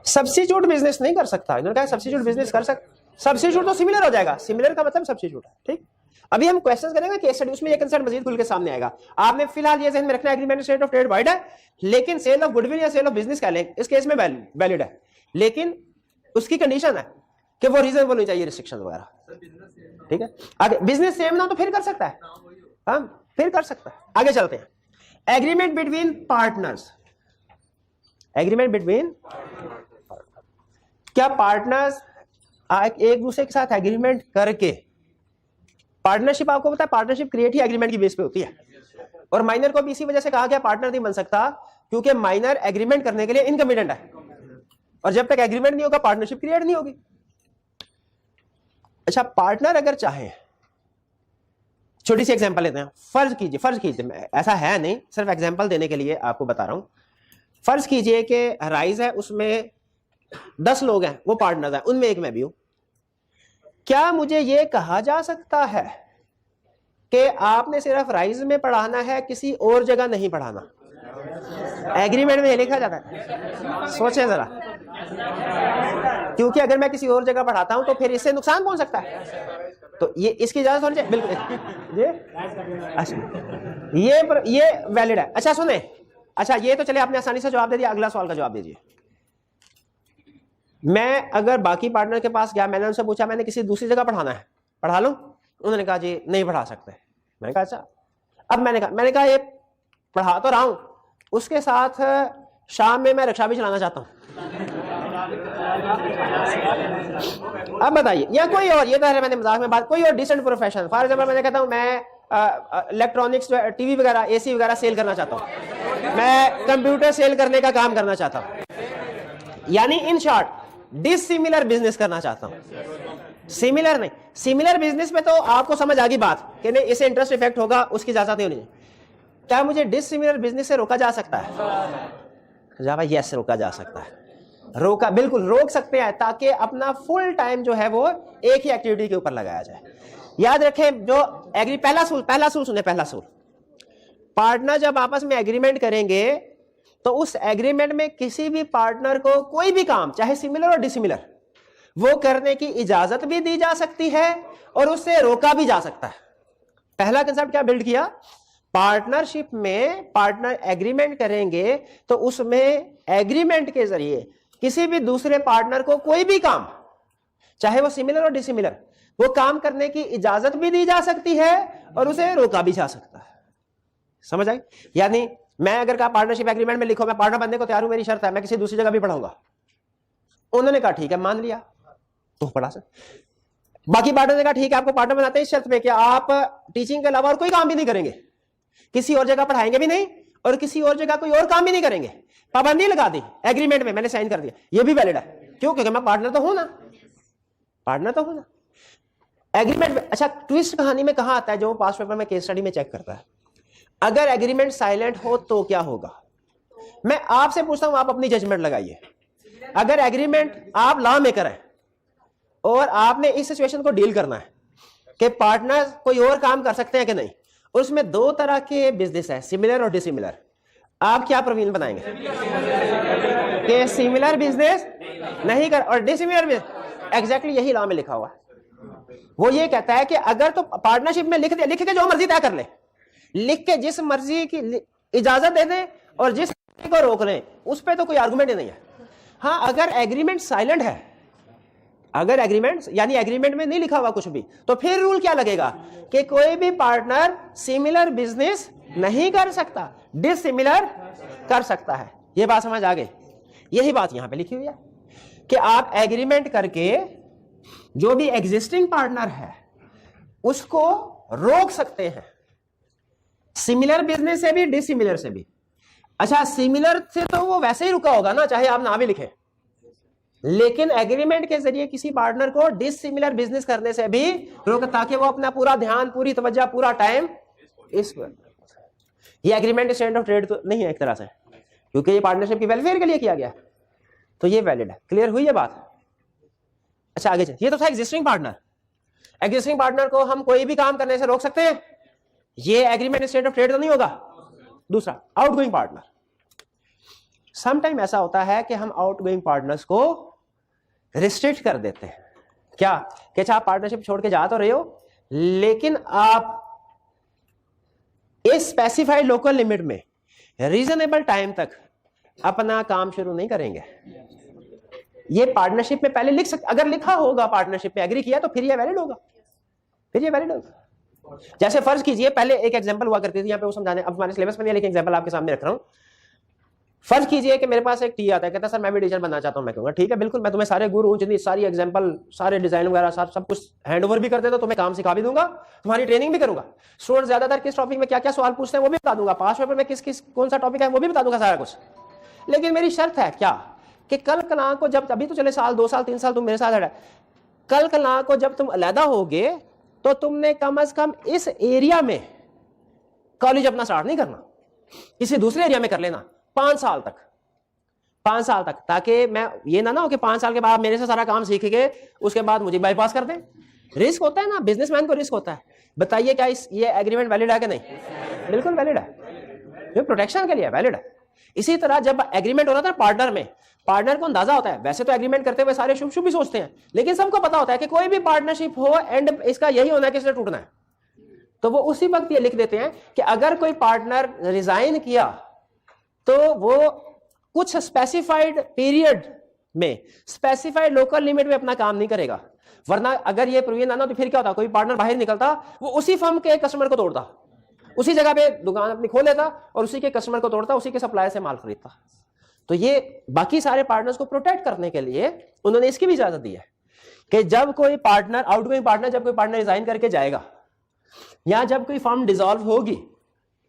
सब्स्टिट्यूट बिजनेस नहीं कर सकता, इन्होंने कहा सब्स्टिट्यूट बिजनेस कर सकता, सब्स्टिट्यूट तो सिमिलर हो जाएगा, सिमिलर का मतलब सब्स्टिट्यूट है, ठीक। अभी हम क्वेश्चंस करेंगे केस स्टडी, उसमें ये कंसेप्ट मजीद खुल के सामने आएगा। आपने फिलहाल ये ज़हन में रखना agreement state of trade wide है, लेकिन सेल ऑफ गुडविल या सेल ऑफ बिजनेस कह लें इस केस में वैलिड है, लेकिन उसकी कंडीशन है कि वो रीजनेबल होनी चाहिए रिस्ट्रिक्शन वगैरह। ठीक है, आगे बिजनेस सेम ना तो फिर कर सकता है, हम फिर कर सकता है। आगे चलते हैं। Agreement between partners, agreement between, क्या पार्टनर्स एक दूसरे के साथ एग्रीमेंट करके, पार्टनरशिप आपको पता है पार्टनरशिप क्रिएट ही एग्रीमेंट की बेस पे होती है, और माइनर को भी इसी वजह से कहा गया पार्टनर नहीं बन सकता क्योंकि माइनर एग्रीमेंट करने के लिए इनकम्पिटेंट है, और जब तक एग्रीमेंट नहीं होगा पार्टनरशिप क्रिएट नहीं होगी। अच्छा, पार्टनर अगर चाहे, छोटी सी एग्जांपल लेते हैं, फर्ज कीजिए ऐसा है नहीं, सिर्फ एग्जांपल देने के लिए आपको बता रहा हूं। फर्ज कीजिए कि राइज है, उसमें 10 लोग हैं, वो पार्टनर हैं, उनमें एक मैं भी हूं। क्या मुझे यह कहा जा सकता है कि आपने सिर्फ राइज में पढ़ाना है, किसी और जगह नहीं पढ़ाना? एग्रीमेंट में लिखा जाता है, सोचें जरा, क्योंकि अगर मैं किसी और जगह पढ़ाता हूं तो फिर इससे नुकसान कौन सकता है, तो ये इसकी इजाजत होनी चाहिए। बिल्कुल, ये वैलिड है। अच्छा सुने, अच्छा ये तो चले आपने आसानी से जवाब दे दिया, अगला सवाल का जवाब दीजिए। मैं अगर बाकी पार्टनर के पास गया, मैंने उनसे पूछा मैंने किसी दूसरी जगह पढ़ाना है, पढ़ा लूं? उन्होंने कहा जी नहीं पढ़ा सकते। मैंने कहा अच्छा, अब मैंने कहा ये पढ़ा तो रहा हूं, उसके साथ शाम में मैं रिक्शा भी चलाना चाहता हूं, अब बताइए, या कोई और, ये तो है मैंने मजाक में बात, कोई और डिसेंट प्रोफेशन, फॉर एग्जांपल मैंने कहता हूं मैं इलेक्ट्रॉनिक्स, टीवी वगैरह, एसी वगैरह सेल करना चाहता हूं, मैं कंप्यूटर सेल करने का काम करना चाहता हूं, यानी इन शॉर्ट डिसिमिलर बिजनेस करना चाहता हूं। सिमिलर नहीं, सिमिलर बिजनेस में तो आपको समझ आ गई बात कि नहीं इससे इंटरेस्ट इफेक्ट होगा, उसकी इजाजत नहीं होनी चाहिए। क्या मुझे डिसिमिलर बिजनेस से रोका जा सकता है? जा भाई, यस रोका जा सकता है, रोका, बिल्कुल रोक सकते हैं, ताकि अपना फुल टाइम जो है वो एक ही एक्टिविटी के ऊपर लगाया जाए। याद रखें, जो पहला सूल सुने, पहला सूल, पार्टनर जब आपस में एग्रीमेंट करेंगे तो उस एग्रीमेंट में किसी भी पार्टनर को कोई भी काम, चाहे सिमिलर और डिसिमिलर, वो करने की इजाजत भी दी जा सकती है और उससे रोका भी जा सकता है। पहला कंसेप्ट क्या बिल्ड किया? पार्टनरशिप में पार्टनर एग्रीमेंट करेंगे तो उसमें एग्रीमेंट के जरिए किसी भी दूसरे पार्टनर को कोई भी काम, चाहे वो सिमिलर और डिसिमिलर, वो काम करने की इजाजत भी दी जा सकती है और उसे रोका भी जा सकता है। समझ आई? यानी मैं अगर कहा पार्टनरशिप एग्रीमेंट में लिखो मैं पार्टनर बनने को तैयार हूं, मेरी शर्त है मैं किसी दूसरी जगह भी पढ़ाऊंगा, उन्होंने कहा ठीक है मान लिया तो पढ़ा सकते। बाकी पार्टनर ने कहा ठीक है आपको पार्टनर बनाते हैं इस शर्त पे कि आप टीचिंग के अलावा और कोई काम भी नहीं करेंगे, किसी और जगह पढ़ाएंगे भी नहीं और किसी और जगह कोई और काम भी नहीं करेंगे, पाबंदी लगा दी एग्रीमेंट में, मैंने साइन कर दिया, ये भी वैलिड है। क्यों? क्योंकि मैं पार्टनर तो हूं ना, पार्टनर तो हूं ना एग्रीमेंट में। अच्छा, ट्विस्ट कहानी में कहां आता है, जो पास्ट पेपर में केस स्टडी में चेक करता है, अगर एग्रीमेंट साइलेंट हो तो क्या होगा? मैं आपसे पूछता हूं, आप अपनी जजमेंट लगाइए। अगर एग्रीमेंट आप लॉ मेकर है और आपने इस सिचुएशन को डील करना है कि पार्टनर कोई और काम कर सकते हैं कि नहीं, उसमें दो तरह के बिजनेस है, सिमिलर और डिसिमिलर, आप क्या प्रोविजन बनाएंगे कि सिमिलर बिजनेस नहीं कर और डिसिमिलर बिजनेस? एग्जैक्टली यही लॉ में लिखा हुआ है। वो ये कहता है कि अगर तो पार्टनरशिप में लिख के जो मर्जी तय कर ले, लिख के जिस मर्जी की इजाजत दे दे और जिस को रोक लें, उस पर तो कोई आर्गुमेंट ही नहीं है। हाँ, अगर एग्रीमेंट साइलेंट है, अगर एग्रीमेंट यानी एग्रीमेंट में नहीं लिखा हुआ कुछ भी, तो फिर रूल क्या लगेगा कि कोई भी पार्टनर सिमिलर बिजनेस नहीं कर सकता, डिसिमिलर कर सकता है। यह बात समझ आ गई? यही बात यहां पे लिखी हुई है कि आप एग्रीमेंट करके जो भी एग्जिस्टिंग पार्टनर है उसको रोक सकते हैं, सिमिलर बिजनेस से भी डिसिमिलर से भी। अच्छा, सिमिलर से तो वो वैसे ही रुका होगा ना, चाहे आप ना भी लिखें, लेकिन एग्रीमेंट के जरिए किसी पार्टनर को डिसिमिलर बिजनेस करने से भी रोक, ताकि वो अपना पूरा ध्यान, पूरी तवज्जो, पूरा टाइम इस पर। ये एग्रीमेंट स्टैंड ऑफ ट्रेड तो नहीं है एक तरह से, क्योंकि ये पार्टनरशिप की वेलफेयर के लिए किया गया, तो ये वैलिड है। क्लियर हुई ये बात? अच्छा आगे चलिए, ये तो था एग्जिस्टिंग पार्टनर। एग्जिस्टिंग पार्टनर को हम कोई भी काम करने से रोक सकते हैं, ये एग्रीमेंट स्टेट ऑफ ट्रेड तो नहीं होगा। दूसरा, आउटगोइंग पार्टनर। समटाइम ऐसा होता है कि हम आउटगोइंग पार्टनर्स को रिस्ट्रिक्ट कर देते हैं। क्या कि अच्छा आप पार्टनरशिप छोड़ के जा तो रहे हो, लेकिन आप इस स्पेसिफाइड लोकल लिमिट में रीजनेबल टाइम तक अपना काम शुरू नहीं करेंगे। ये पार्टनरशिप में पहले लिख सकते, अगर लिखा होगा पार्टनरशिप में एग्री किया तो फिर ये वैलिड होगा, फिर ये वैलिड होगा। जैसे फर्ज कीजिए, पहले एक एग्जांपल हुआ करती थी, यहाँ पे वो समझाने, अब हमारे सिलेबस में नहीं, लेकिन एग्जांपल आपके सामने रख रहा हूं। फर्ज कीजिए कि मेरे पास एक टी आता है, कहता है सर मैं भी टीचर बनना चाहता हूं। मैं कहूंगा ठीक है बिल्कुल, मैं तुम्हें सारे गुरु जितनी सारी एग्जांपल, सारे डिजाइन वगैरह सब कुछ हैंड ओवर भी कर देता, तुम्हें काम सिखा भी दूंगा, तुम्हारी ट्रेनिंग भी करूंगा। स्टूडेंट ज्यादातर किस टॉपिक में क्या क्या सवाल पूछते हैं वो भी बता दूंगा, पास पेपर में किस किस कौन सा टॉपिक है वो भी बता दूंगा, सारा कुछ। लेकिन मेरी शर्त है क्या, कि कल कला को जब, अभी तो चले साल 2 साल 3 साल तुम मेरे साथ है, कल कला को जब तुम अलहदा होगे तो तुमने कम से कम इस एरिया में कॉलेज अपना स्टार्ट नहीं करना, किसी दूसरे एरिया में कर लेना 5 साल तक, 5 साल तक, ताकि मैं ये ना हो कि 5 साल के बाद मेरे से सारा काम सीख के उसके बाद मुझे बाईपास कर दें। रिस्क होता है ना, बिजनेसमैन को रिस्क होता है। बताइए क्या ये एग्रीमेंट वैलिड है कि नहीं? बिल्कुल वैलिड है, ये प्रोटेक्शन के लिए वैलिड है। इसी तरह जब एग्रीमेंट हो रहा था पार्टनर में, पार्टनर को अंदाजा होता है, वैसे तो एग्रीमेंट करते हुए सारे शुभ शुभ भी सोचते हैं, लेकिन सबको पता होता है कि कोई भी पार्टनरशिप हो एंड इसका यही होना है कि इसने टूटना है। तो वो उसी वक्त ये लिख देते हैं कि अगर कोई पार्टनर रिजाइन किया तो वो कुछ स्पेसिफाइड पीरियड में स्पेसिफाइड लोकल लिमिट में अपना काम नहीं करेगा, वरना अगर ये प्रूवन ना तो फिर क्या होता, कोई पार्टनर बाहर निकलता, वो उसी फर्म के कस्टमर को तोड़ता, उसी जगह पे दुकान अपनी खोल लेता और उसी के कस्टमर को तोड़ता, उसी के सप्लायर से माल खरीदता। तो ये बाकी सारे पार्टनर्स को प्रोटेक्ट करने के लिए उन्होंने इसकी भी इजाजत दी है कि जब कोई पार्टनर, आउटगोइंग पार्टनर, जब कोई पार्टनर रिजाइन करके जाएगा या जब कोई फर्म डिसॉल्व होगी,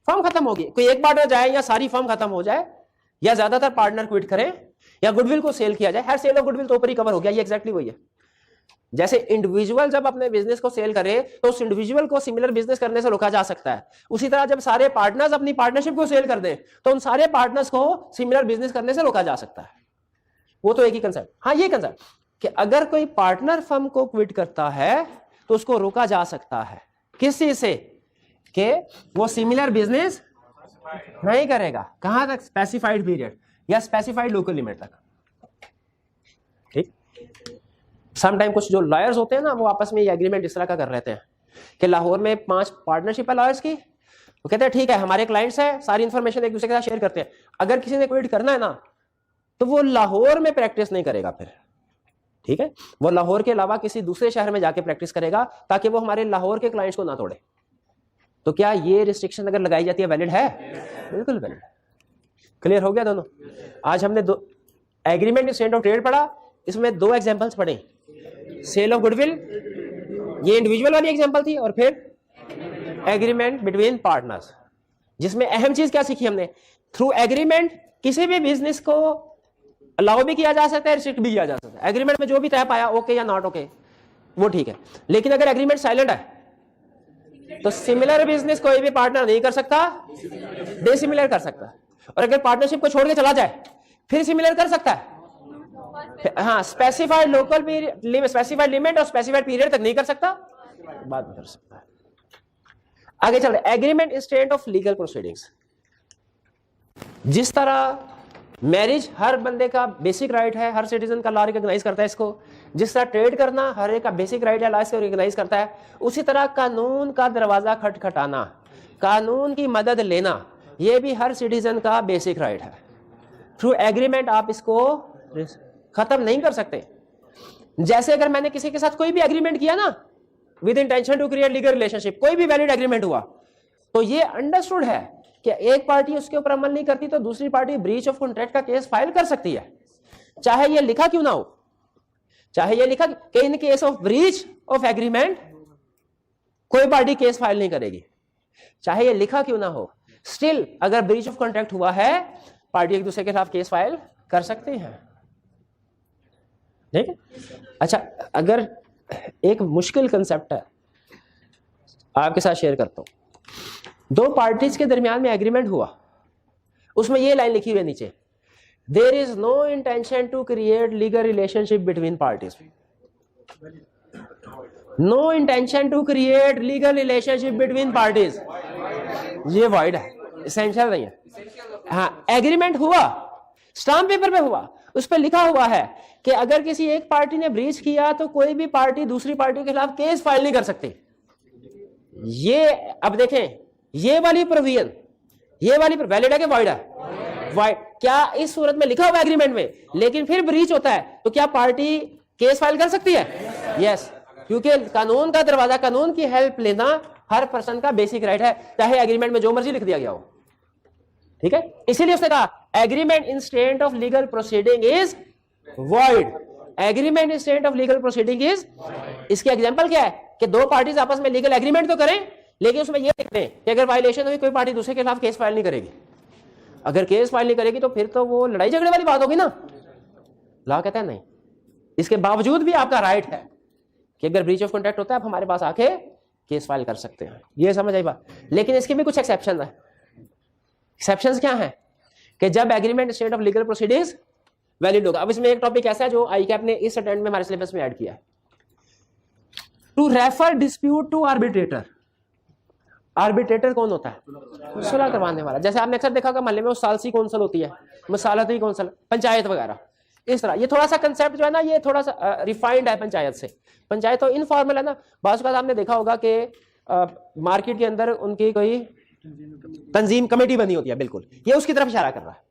फर्म खत्म होगी, कोई एक पार्टनर जाए या सारी फर्म खत्म हो जाए या ज्यादातर पार्टनर क्विट करें या गुडविल को सेल किया जाए, हर सेल ऑफ गुडविल तो ऊपर ही कवर हो गया, ये एग्जैक्टली वही है। जैसे इंडिविजुअल जब अपने बिजनेस को सेल करे तो उस इंडिविजुअल को सिमिलर बिजनेस करने से रोका जा सकता है, उसी तरह जब सारे पार्टनर्स अपनी पार्टनरशिप को सेल कर दें तो उन सारे पार्टनर्स को सिमिलर बिजनेस करने से रोका जा सकता है। वो तो एक ही कंसेप्ट। हाँ, ये कंसेप्ट कि अगर कोई पार्टनर फर्म को क्विट करता है तो उसको रोका जा सकता है, किस चीज से, कि वो सिमिलर बिजनेस नहीं करेगा। कहां तक? स्पेसिफाइड पीरियड या स्पेसिफाइड लोकल लिमिट तक। ठीक। समटाइम कुछ जो लॉयर्स होते हैं ना, वो आपस में ये एग्रीमेंट इस तरह का कर रहते हैं कि लाहौर में 5 पार्टनरशिप है लॉयर्स की, वो कहते हैं ठीक है हमारे क्लाइंट्स हैं, सारी इंफॉर्मेशन एक दूसरे के साथ शेयर करते हैं, अगर किसी ने क्विट करना है ना तो वो लाहौर में प्रैक्टिस नहीं करेगा फिर, ठीक है, वो लाहौर के अलावा किसी दूसरे शहर में जाके प्रैक्टिस करेगा ताकि वो हमारे लाहौर के क्लाइंट्स को ना तोड़े। तो क्या ये रिस्ट्रिक्शन अगर लगाई जाती है वैलिड है? बिल्कुल वैलिड। क्लियर हो गया दोनों? आज हमने एग्रीमेंट एक्सचेंज ऑफ ट्रेड पढ़ा, इसमें 2 एग्जांपल्स पढ़े, सेल ऑफ गुडविल, ये इंडिविजुअल वाली एग्जांपल थी, और फिर एग्रीमेंट बिटवीन पार्टनर्स, जिसमें अहम चीज क्या सीखी हमने, थ्रू एग्रीमेंट किसी भी बिजनेस को अलाउ भी किया जा सकता है, रिस्ट्रिक्ट भी किया जा सकता है। एग्रीमेंट में जो भी तय पाया ओके या नॉट ओके वो ठीक है, लेकिन अगर एग्रीमेंट साइलेंट है तो सिमिलर बिजनेस कोई भी पार्टनर नहीं कर सकता, डिसिमिलर कर सकता है, और अगर पार्टनरशिप को छोड़ के चला जाए फिर सिमिलर कर सकता है। हाँ, specified local period, specified limit और स्पेसिफाइड पीरियड तक नहीं कर सकता, बाद में कर सकता है। आगे चल रहे, agreement instant of legal proceedings. जिस तरह मैरिज हर बंदे का बेसिक राइट है, हर सिटीजन का लॉ रिकॉग्नाइज करता है इसको, जिस तरह ट्रेड करना हर एक का बेसिक राइट है, लॉ इसको रिकॉग्नाइज करता है, उसी तरह कानून का दरवाजा खटखटाना, कानून की मदद लेना, यह भी हर सिटीजन का बेसिक राइट है। थ्रू एग्रीमेंट आप इसको खत्म नहीं कर सकते। जैसे अगर मैंने किसी के साथ कोई भी एग्रीमेंट किया ना with intention to create legal relationship, कोई भी वैलिड एग्रीमेंट हुआ, तो ये अंडरस्टूड है कि एक पार्टी उसके ऊपर अमल नहीं करती तो दूसरी पार्टी ब्रीच ऑफ कॉन्ट्रैक्ट का केस फाइल कर सकती है, चाहे ये लिखा क्यों ना हो, चाहे ये लिखा कि इन case of breach of agreement कोई पार्टी केस फाइल नहीं करेगी, चाहे ये लिखा क्यों ना हो, स्टिल अगर ब्रीच ऑफ कॉन्ट्रैक्ट हुआ है पार्टी एक दूसरे के खिलाफ केस फाइल कर सकती है। ठीक है। अच्छा, अगर एक मुश्किल कंसेप्ट है आपके साथ शेयर करता हूं, 2 पार्टीज के दरमियान में एग्रीमेंट हुआ, उसमें ये लाइन लिखी हुई है नीचे, there is no intention to create legal relationship between parties, no intention to create legal relationship between parties, ये वाइड है, एसेंशियल नहीं है। हाँ, एग्रीमेंट हुआ, स्टाम्प पेपर पे हुआ, उस पर लिखा हुआ है कि अगर किसी एक पार्टी ने ब्रीच किया तो कोई भी पार्टी दूसरी पार्टी के खिलाफ केस फाइल नहीं कर सकती, ये अब देखें, ये वाली प्रोविजन, ये वाली वैलिड है कि वॉइड है? वॉइड। क्या इस सूरत में लिखा हुआ एग्रीमेंट में, लेकिन फिर ब्रीच होता है तो क्या पार्टी केस फाइल कर सकती है? यस, क्योंकि कानून का दरवाजा, कानून की हेल्प लेना हर पर्सन का बेसिक राइट है, चाहे एग्रीमेंट में जो मर्जी लिख दिया गया हो। ठीक है, इसीलिए उसने कहा agreement in state of legal proceeding is void. Agreement in state of legal proceeding is, इसकी एग्जांपल क्या है कि दो पार्टीज आपस में लीगल एग्रीमेंट तो करें, लेकिन उसमें यह लिखते हैं कि अगर वायलेशन हुई कोई पार्टी दूसरे के खिलाफ केस फाइल नहीं करेगी। अगर केस फाइल नहीं करेगी तो फिर तो वो लड़ाई झगड़े वाली बात होगी ना। लॉ कहता है नहीं, इसके बावजूद भी आपका राइट है कि अगर ब्रीच ऑफ कॉन्ट्रैक्ट होता है आप हमारे पास आके केस फाइल कर सकते हैं। ये समझ आई बात। लेकिन इसके भी कुछ एक्सेप्शन है। एक्सेप्शंस क्या है कि जब agreement state of legal proceedings valid होगा। अब इसमें एक टॉपिक ऐसा है जो आईकैप ने इस अटेंड में हमारे सिलेबस में ऐड किया है, to refer dispute to arbitrator. Arbitrator कौन होता है? सुलह करवाने वाला। जैसे आपने अक्सर देखा होगा मोहल्ले में वो सालसी कौंसल होती है, मसालती कौंसल, पंचायत वगैरह, इस तरह। ये थोड़ा सा कंसेप्ट जो है ना, ये थोड़ा सा रिफाइंड है पंचायत से। पंचायत तो इनफॉर्मल है ना। बात आपने देखा होगा कि मार्केट के अंदर उनकी कोई तंजीम कमेटी बनी होती है, बिल्कुल ये उसकी तरफ इशारा कर रहा है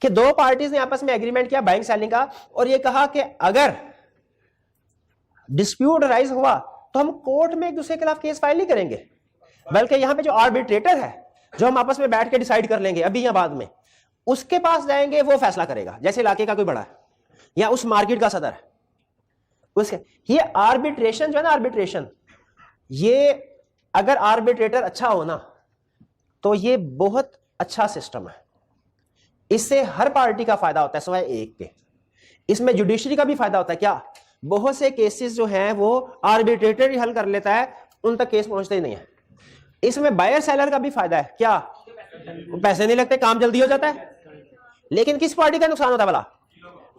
कि दो पार्टीज ने आपस में एग्रीमेंट किया बाइंग सेलिंग का, और ये कहा कि अगर डिस्प्यूट राइज हुआ तो हम कोर्ट में एक दूसरे के खिलाफ केस फाइल नहीं करेंगे, बल्कि यहां पे जो आर्बिट्रेटर है, जो हम आपस में बैठ के डिसाइड कर लेंगे अभी या बाद में, उसके पास जाएंगे, वो फैसला करेगा। जैसे इलाके का कोई बड़ा है या उस मार्केट का सदर है, उसके ये आर्बिट्रेशन जो है ना, आर्बिट्रेशन, ये अगर आर्बिट्रेटर अच्छा हो ना तो ये बहुत अच्छा सिस्टम है। इससे हर पार्टी का फायदा होता है सिवाय एक के। इसमें जुडिशरी का भी फायदा होता है। क्या? बहुत से केसेस जो हैं वो आर्बिट्रेटर ही हल कर लेता है, उन तक केस पहुंचते ही नहीं है। इसमें बायर सेलर का भी फायदा है। क्या? पैसे नहीं लगते, काम जल्दी हो जाता है। लेकिन किस पार्टी का नुकसान होता है भला?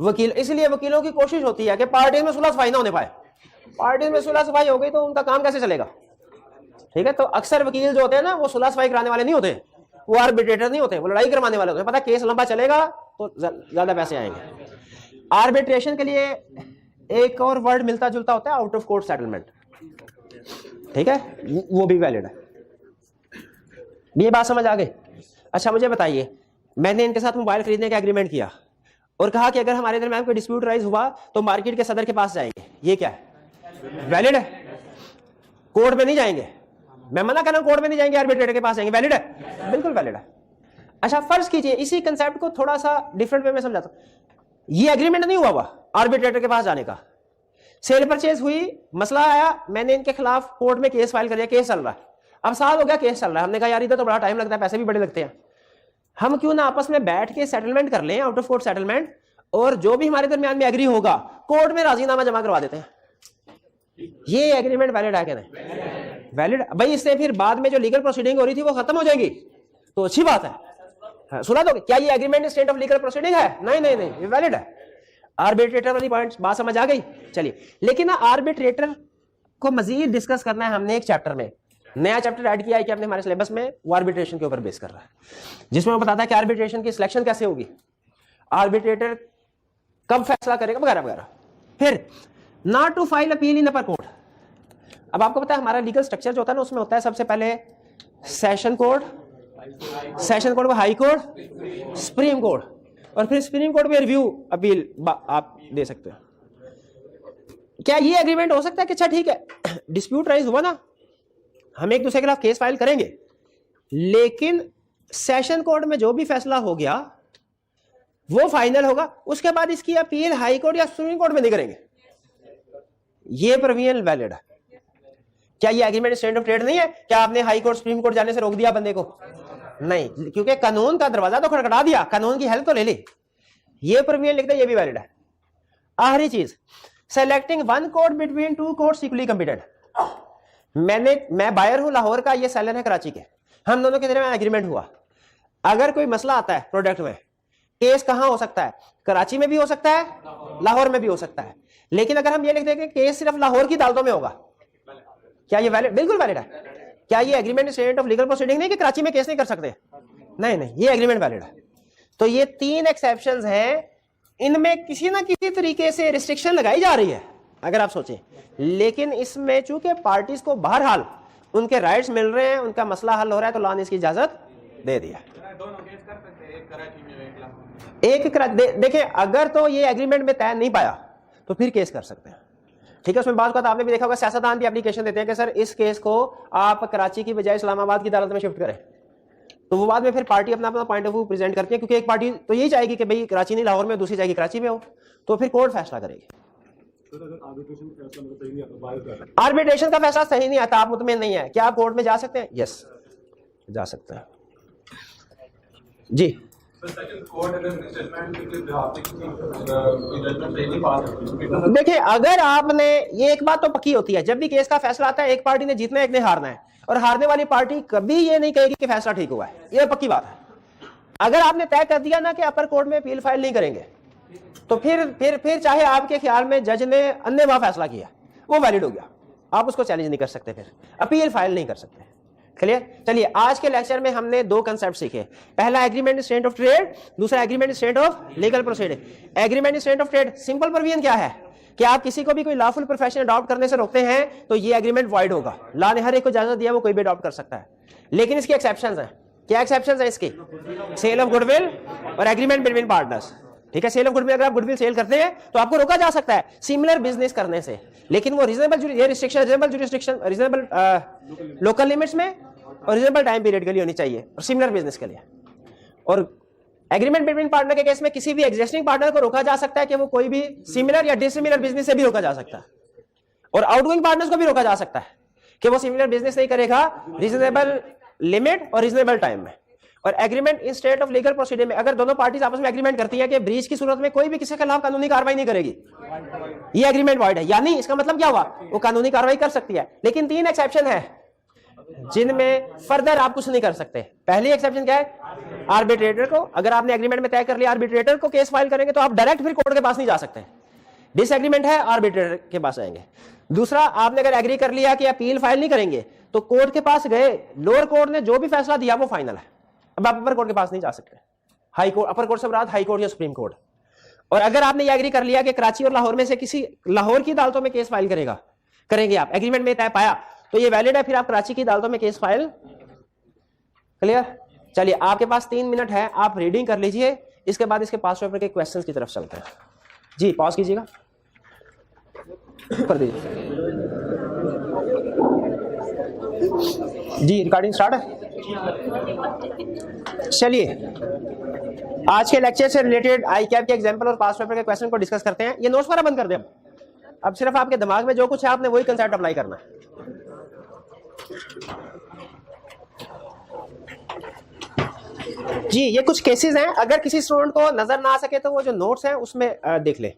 वकील। इसलिए वकीलों की कोशिश होती है कि पार्टी में सुलह सफाई ना होने पाए। पार्टी में सुलह सफाई हो गई तो उनका काम कैसे चलेगा? ठीक है, तो अक्सर वकील जो होते हैं ना, वो सुलह सफाई कराने वाले नहीं होते, वो आर्बिट्रेटर नहीं होते, वो लड़ाई करवाने वाले होते हैं। पता केस लंबा चलेगा तो ज्यादा पैसे आएंगे। आर्बिट्रेशन के लिए एक और वर्ड मिलता जुलता होता है, आउट ऑफ कोर्ट सेटलमेंट। ठीक है, वो भी वैलिड है। ये बात समझ आ गई? अच्छा मुझे बताइए, मैंने इनके साथ मोबाइल खरीदने का एग्रीमेंट किया और कहा कि अगर हमारे दरमियान कोई डिस्प्यूट राइज हुआ तो मार्केट के सदर के पास जाएंगे, ये क्या है? वैलिड है। कोर्ट में नहीं जाएंगे। मैं मना कर रहा हूं कोर्ट में नहीं जाएंगे, आर्बिट्रेटर के पास जाएंगे। वैलिड है, बिल्कुल वैलिड है। अच्छा फर्ज कीजिए, इसी कंसेप्ट को थोड़ा सा डिफरेंट वे में समझाता हूं। ये एग्रीमेंट नहीं हुआ आर्बिट्रेटर के पास जाने का, सेल परचेज हुई, मसला आया, मैंने इनके खिलाफ कोर्ट में केस फाइल कर दिया, केस चल रहा है, अब साल हो गया केस चल रहा है। हमने कहा यार इधर तो बड़ा टाइम लगता है, पैसे भी बड़े लगते हैं, हम क्यों ना आपस में बैठ के सेटलमेंट कर लें, आउट ऑफ कोर्ट सेटलमेंट, और जो भी हमारे दरमियान में एग्री होगा कोर्ट में राजीनामा जमा करवा देते हैं। ये एग्रीमेंट वैलिड है क्या? नहीं वैलिड भाई। इससे फिर बाद में जो लीगल प्रोसीडिंग हो रही थी वो खत्म हो जाएगी, तो अच्छी बात है। सुना दोगे? क्या ये agreement state of legal proceeding है? नहीं नहीं नहीं, ये वैलिड है। आर्बिट्रेटर वाली पॉइंट बात समझ आ गई? चलिए, लेकिन ना आर्बिट्रेटर को मजीद डिस्कस करना है हमने एक चैप्टर में, नया चैप्टर ऐड किया है कि हमने हमारे सिलेबस में, वो आर्बिट्रेशन के ऊपर बेस कर रहा है, जिसमें वो बताता है कि आर्बिट्रेशन की सिलेक्शन कैसे होगी, आर्बिट्रेटर कब फैसला करेगा, वगैरह वगैरह। फिर not to file appeal in upper court. अब आपको पता है हमारा लीगल स्ट्रक्चर जो होता है ना, उसमें होता है सबसे पहले सेशन कोर्ट, सेशन कोर्ट को हाई कोर्ट, सुप्रीम कोर्ट, और फिर सुप्रीम कोर्ट में रिव्यू अपील आप दे सकते हो। क्या ये एग्रीमेंट हो सकता है कि अच्छा ठीक है डिस्प्यूट राइज हुआ ना, हम एक दूसरे के खिलाफ केस फाइल करेंगे, लेकिन सेशन कोर्ट में जो भी फैसला हो गया वो फाइनल होगा, उसके बाद इसकी अपील हाई कोर्ट या सुप्रीम कोर्ट में नहीं करेंगे। ये प्रोविजन वैलिड है। क्या ये एग्रीमेंट स्टैंड ऑफ ट्रेड नहीं है? क्या आपने हाई कोर्ट सुप्रीम कोर्ट जाने से रोक दिया बंदे को? नहीं, क्योंकि कानून का दरवाजा तो खड़खड़ा दिया, कानून की हेल्प तो ले ली। ये प्रोविजन लिखते हैं, ये भी वैलिड है। आखिरी चीज, selecting one court between two courts equally competent. मैं बायर हूं लाहौर का, ये सेलर है कराची के, हम दोनों के दरमियान एग्रीमेंट हुआ। अगर कोई मसला आता है प्रोडक्ट में, केस कहां हो सकता है? कराची में भी हो सकता है, लाहौर में भी हो सकता है। लेकिन अगर हम ये लिख दें कि केस सिर्फ लाहौर की अदालतों में होगा, क्या ये वैलिड? बिल्कुल वैलिड है। क्या ये agreement state of legal proceeding नहीं कि कराची में केस नहीं कर सकते? नहीं नहीं, ये एग्रीमेंट वैलिड है। तो ये 3 एक्सेप्शंस हैं, इनमें किसी ना किसी तरीके से रिस्ट्रिक्शन लगाई जा रही है अगर आप सोचें, लेकिन इसमें चूंकि पार्टीज को बहरहाल उनके राइट्स मिल रहे हैं, उनका मसला हल हो रहा है, तो लॉ ने इसकी इजाजत दे दिया। दोनों केस कर सकते हैं, एक कराची में एक लाहौर में। देखिए अगर तो ये एग्रीमेंट में तय नहीं पाया तो फिर केस कर सकते हैं, ठीक है। उसमें बात का आपने भी देखा होगा, सियासतदान भी एप्लीकेशन देते हैं कि सर इस केस को आप कराची की बजाय इस्लामाबाद की अदालत में शिफ्ट करें, तो वो बाद में फिर पार्टी अपना अपना पॉइंट ऑफ व्यू प्रेजेंट करती है, क्योंकि एक पार्टी तो यही चाहेगी कि भाई कराची नहीं लाहौर में, दूसरी जाएगी कराची में हो, तो फिर कोर्ट फैसला करेगी। आर्बिट्रेशन का फैसला सही नहीं आता, आप मुतमिन नहीं है, क्या आप कोर्ट में जा सकते हैं? यस, जा सकते हैं जी। देखिए अगर आपने, ये एक बात तो पक्की होती है, जब भी केस का फैसला आता है एक पार्टी ने जीतना है, एक ने हारना है, और हारने वाली पार्टी कभी ये नहीं कहेगी कि फैसला ठीक हुआ है, ये पक्की बात है। अगर आपने तय कर दिया ना कि अपर कोर्ट में अपील फाइल नहीं करेंगे, तो फिर चाहे आपके ख्याल में जज ने अन्नेवाह फैसला किया, वो वैलिड हो गया, आप उसको चैलेंज नहीं कर सकते, फिर अपील फाइल नहीं कर सकते। क्लियर? चलिए आज के लेक्चर में हमने दो कंसेप्ट सीखे, पहला एग्रीमेंट स्टेट ऑफ ट्रेड, दूसरा agreement state of legal proceeding. Agreement state of trade simple provision क्या है कि आप किसी को भी कोई लॉफुल प्रोफेशन अडॉप्ट करने से रोकते हैं तो ये एग्रीमेंट वॉइड होगा, लॉ ने हर एक को इजाजत दिया, वो कोई भी अडॉप्ट कर सकता है, लेकिन इसकी एक्सेप्शंस हैं। क्या एक्सेप्शंस हैं इसकी? सेल ऑफ गुडविल और एग्रीमेंट बिटवीन पार्टनर्स, ठीक है। सेल ऑफ गुडविल, अगर आप गुडविल सेल करते हैं तो आपको रोका जा सकता है सिमिलर बिजनेस करने से, लेकिन वो रीजनेबल, ये restriction reasonable jurisdiction, reasonable local limits में और रीजनेबल टाइम पीरियड के लिए होनी चाहिए, और सिमिलर बिजनेस के लिए। और एग्रीमेंट बिटवीन पार्टनर के केस में किसी भी एग्जिस्टिंग पार्टनर को रोका जा सकता है कि वो कोई भी सिमिलर या डिसिमिलर बिजनेस से भी रोका जा सकता है, और आउटगोइंग पार्टनर्स को भी रोका जा सकता है कि वो सिमिलर बिजनेस नहीं करेगा रीजनेबल लिमिट और रीजनेबल टाइम में। और agreement in state of legal proceeding में अगर दोनों पार्टीज आपस में एग्रीमेंट करती है कि ब्रीच की सूरत में कोई भी किसी के खिलाफ कानूनी कार्रवाई नहीं करेगी, ये एग्रीमेंट वॉइड है। यानी इसका मतलब क्या हुआ, वो कानूनी कार्रवाई कर सकती है, लेकिन 3 एक्सेप्शन है जिनमें फर्दर आप कुछ नहीं कर सकते। पहली एक्सेप्शन क्या है, आर्बिट्रेटर को, अगर आपने एग्रीमेंट में तय कर लिया आर्बिट्रेटर को केस फाइल करेंगे तो आप डायरेक्ट फिर कोर्ट के पास नहीं जा सकते, डिसएग्रीमेंट है आर्बिट्रेटर के पास आएंगे। दूसरा, आपने अगर एग्री कर लिया कि अपील फाइल नहीं करेंगे तो कोर्ट के पास गए, लोअर कोर्ट ने जो भी फैसला दिया वो फाइनल है, अब आप अपर कोर्ट के पास नहीं जा सकते। हाई कोर्ट, अपर कोर्ट से मुराद हाई कोर्ट या सुप्रीम कोर्ट। और अगर आपने ये एग्री कर लिया कि कराची और लाहौर में से किसी, लाहौर की अदालतों में केस फाइल करेंगे आप, एग्रीमेंट में तय पाया तो ये वैलिड है, फिर आप कराची की अदालतों में केस फाइल। क्लियर? चलिए आपके पास 3 मिनट है, आप रीडिंग कर लीजिए, इसके बाद इसके पास पेपर के क्वेश्चंस की तरफ चलते हैं। जी पॉज कीजिएगा, कर दीजिए जी, रिकॉर्डिंग स्टार्ट है। चलिए आज के लेक्चर से रिलेटेड आई कैप के एग्जांपल और पास पेपर के क्वेश्चन को डिस्कस करते हैं। ये नोट्स वगैरह बंद कर दें, अब सिर्फ आपके दिमाग में जो कुछ है आपने वही कंसेप्ट अप्लाई करना है। जी ये कुछ केसेस हैं, अगर किसी स्टूडेंट को नजर ना आ सके तो वो जो नोट्स हैं उसमें देख ले।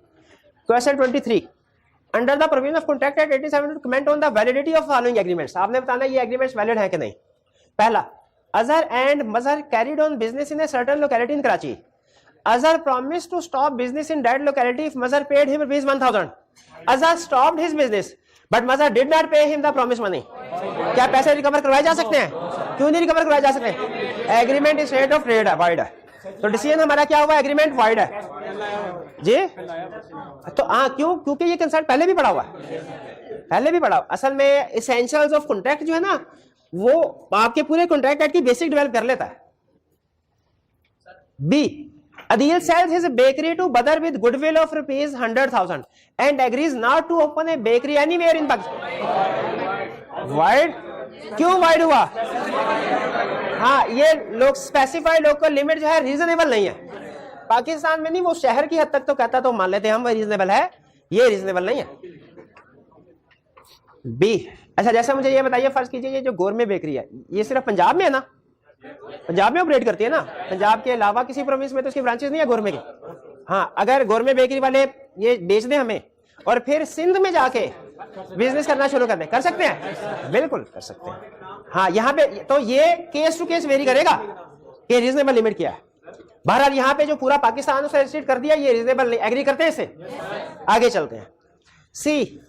Question 23, under the provision of contract act 87 to comment on the validity of following agreements. आपने बताना ये एग्रीमेंट्स वैलिड है कि नहीं। पहला, Azhar and Mazhar carried on business in a certain locality in Karachi. Azhar promised to stop business in that locality if Mazhar paid him ₹1000। Azhar stopped his business but Mazhar did not pay him the promise money. क्या पैसे रिकवर करवाए जा सकते हैं? क्यों नहीं रिकवर करवाए जा सकते? Agreement is state of trade है, वाइड है, तो डिसीजन हमारा क्या हुआ, एग्रीमेंट वाइड है जी। तो हाँ क्यों, क्योंकि ये कंसेप्ट पहले भी पढ़ा हुआ है, पहले भी पढ़ा। असल में एसेंशियल्स ऑफ कॉन्ट्रैक्ट जो है ना, वो आपके पूरे कॉन्ट्रैक्ट एक्ट की बेसिक डेवलप कर लेता है। B, Adil sells his bakery to Badr with goodwill of ₹100,000 and agrees not to open a bakery anywhere in Pakistan. Wide? क्यों वाइड हुआ? हाँ ये लोग स्पेसिफाई लोकल लिमिट जो है रीजनेबल नहीं है, पाकिस्तान में नहीं, वो शहर की हद तक तो कहता तो मान लेते हम वो रीजनेबल है, ये रीजनेबल नहीं है। बी, अच्छा जैसा मुझे ये बताइए, फर्ज कीजिए ये जो गोरमे बेकरी है ये सिर्फ पंजाब में है ना, पंजाब में ऑपरेट करती है ना, पंजाब के अलावा किसी प्रोविंस में तो उसकी ब्रांचेस नहीं है गोरमे के। हाँ अगर गोरमे बेकरी वाले ये बेच दें हमें और फिर सिंध में जाके बिजनेस करना शुरू कर दें, कर सकते हैं? बिल्कुल कर सकते हैं। हाँ यहाँ पे तो ये केस टू केस वेरी करेगा कि रीजनेबल लिमिट क्या है। बहरहाल यहाँ पे जो पूरा पाकिस्तान से रिस्ट्रिक्ट कर दिया ये रीजनेबल नहीं, एग्री करते हैं इससे? आगे चलते हैं। C,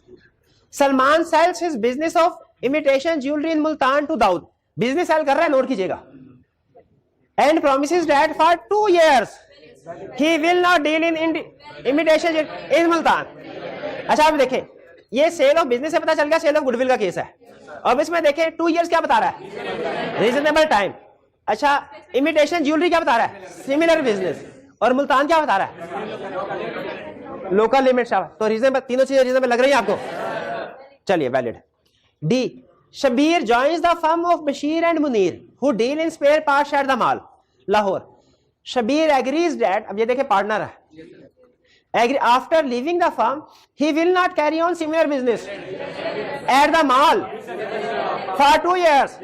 Salman sells his business of imitation jewellery in Multan to Dawood. Business sell कर रहा है, नोट कीजिएगा, and promises that for 2 years he will not deal in imitation in Multan. अच्छा आप देखें, ये सेल ऑफ बिजनेस से पता चल गया सेल ऑफ गुडविल का केस है। अब इसमें देखें 2 years क्या बता रहा है, रीजनेबल टाइम। अच्छा, इमिटेशन ज्वेलरी क्या बता रहा है, सिमिलर बिजनेस। और मुल्तान क्या बता रहा है, लोकल लिमिट। तो रीजनेबल, तीनों चीजें रीजनेबल लग रही है आपको, चलिए valid. D, Shabir joins the firm of Bashir and Munir who deal in spare parts at the mall Lahore. Shabir agrees that, अब ये देखें पार्टनर है, agree after leaving the firm he will not carry on similar business at the mall for 2 years।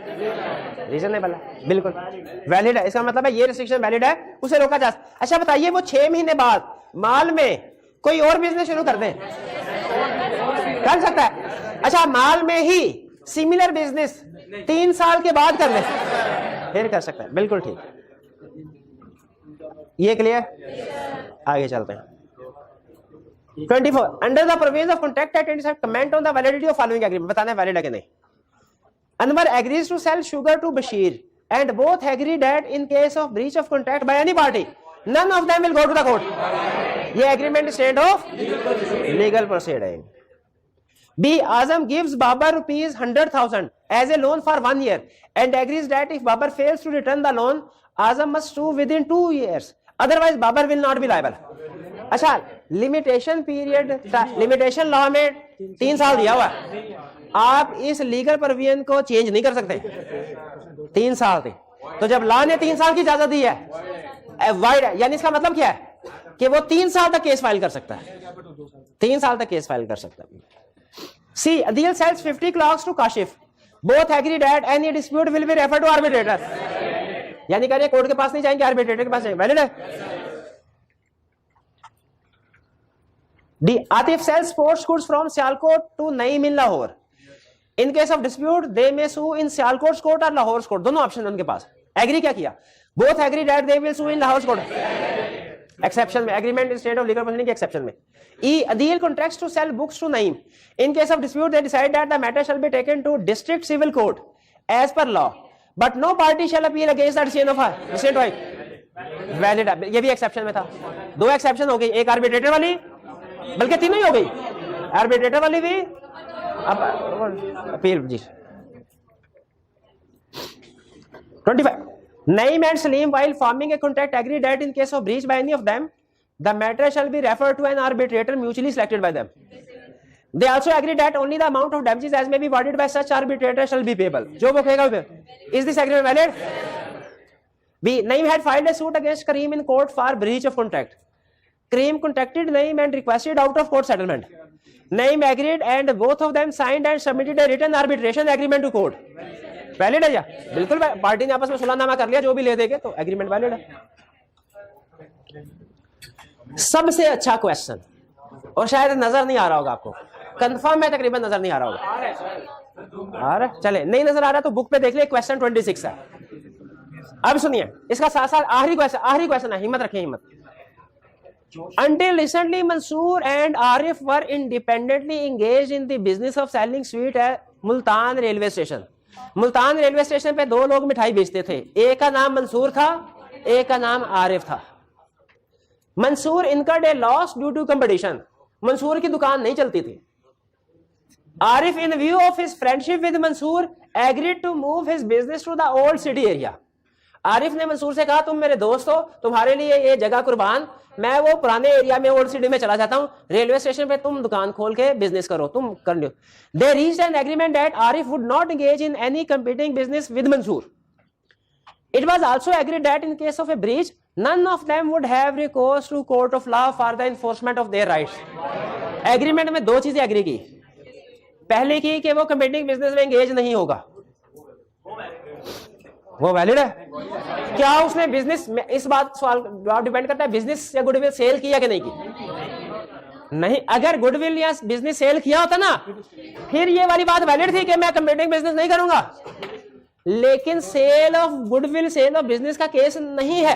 Reasonable है, बिल्कुल वैलिड है। इसका मतलब है ये रिस्ट्रिक्शन वैलिड है, उसे रोका जा सकता। अच्छा बताइए, वो 6 महीने बाद माल में कोई और बिजनेस शुरू कर दे, कर सकता है। अच्छा, माल में ही सिमिलर बिजनेस 3 साल के बाद कर ले, फिर कर सकता है, बिल्कुल ठीक। ये क्लियर, आगे चलते हैं। 24 under the provision of contract act 27 comment on the validity of following agreement. बताना है वैलिड है कि नहीं। Anwar agrees to sell sugar to Bashir and both agree that in case of breach of contract by any party none of them will go to the court. ये agreement state of legal proceeding. B, Azam gives Babar rupees 100,000 as a loan for 1 year and agrees that if Babar fails to return the loan, Azam must sue within 2 years. Otherwise, Babar will not be liable. अच्छा, लिमिटेशन पीरियड, लिमिटेशन लॉ में 3 साल दिया हुआ है, आप इस लीगल प्रोविजन को चेंज नहीं कर सकते। 3 साल थे, तो जब लॉ ने 3 साल की इजाजत दी है वाइड है, यानी इसका मतलब क्या है कि वो 3 साल तक केस फाइल कर सकता है, 3 साल तक केस फाइल कर सकता है। C, Adeel sells 50 clocks to Kashif, both agree that any dispute will be refer to arbitrator. यानी कह रहे कोर्ट के पास नहीं जाएंगे, आर्बिट्रेटर के पास जाएंगे, वैलिड है। D, Atif sells sports goods from Sialkot to Naeem in Lahore. In case of dispute, they may sue in Sialkot's court or Lahore's court. दोनों ऑप्शन उनके पास। एग्री क्या किया, both agree that they will sue in Lahore's court. Exception में, agreement in state of legal proceeding के एक्सेप्शन में। E, Adil contracts to sell books to Naeem. In case of dispute, they decide that the matter shall be taken to district civil court as per law, but no party shall appeal against the decision of district court. Valid है, ये भी एक्सेप्शन में था। 2 एक्सेप्शन हो गई, एक आर्बिट्रेटर वाली, बल्कि तीनों ही हो गई, आर्बिट्रेटर वाली भी, अब appeal ji. 25 Naeem and Salim while forming a contract agree that in case of breach by any of them the matter shall be referred to an arbitrator mutually selected by them. They also agree that only the amount of damages as may be awarded by such arbitrator shall be payable. जो वो कहेगा वो। Is this agreement valid? B, Naeem had filed a suit against Kareem in court for breach of contract. Kareem contacted Naeem and requested out of court settlement. Naeem agreed and both of them signed and submitted a written arbitration agreement to court. Valid है या? बिल्कुल, पार्टी ने आपस में सुलहनामा कर लिया, जो भी ले देंगे तो एग्रीमेंट वैलिड है। सबसे अच्छा क्वेश्चन, और शायद नजर नहीं आ रहा होगा आपको, कंफर्म है तकरीबन नजर नहीं आ रहा होगा। आ रहा, चले नहीं नजर आ रहा तो बुक पे देख ले, क्वेश्चन 26 है। अब सुनिए, इसका साथ साथ आखिरी क्वेश्चन है, हिम्मत रखें, हिम्मत। Until recently, Mansoor and Arif were independently engaged in the business of selling sweet at Multan railway station. Multan railway station पे 2 लोग मिठाई बेचते थे, एक का नाम मंसूर था, एक का नाम आरिफ था। Mansoor incurred a loss due to competition, Mansoor की दुकान नहीं चलती थी। Arif in view of his friendship with Mansoor agreed to move his business to the old city area. Arif ने मंसूर से कहा, तुम मेरे दोस्त हो, तुम्हारे लिए ये जगह कुर्बान, मैं वो पुराने एरिया में ओल्ड सिटी में चला जाता हूं, रेलवे स्टेशन पे तुम दुकान खोल के बिजनेस करो, तुम कर लो। They reached an agreement that Arif would not engage in any competing business with Mansoor. It was also agreed that in case of a breach none of them would have recourse to court of law for the enforcement of their rights. Agreement में 2 चीजें एग्री की। पहले की कि वो कंपीटिंग बिजनेस में एंगेज नहीं होगा, वो वैलिड है। क्या उसने बिजनेस में, इस बात सवाल जवाब डिपेंड करता है बिजनेस या गुडविल सेल किया कि नहीं की। नहीं, अगर गुडविल या बिजनेस सेल किया होता ना, फिर ये वाली बात वैलिड थी कि मैं कंपीटिंग बिजनेस नहीं करूंगा। लेकिन sale of goodwill, sale of business का केस नहीं है।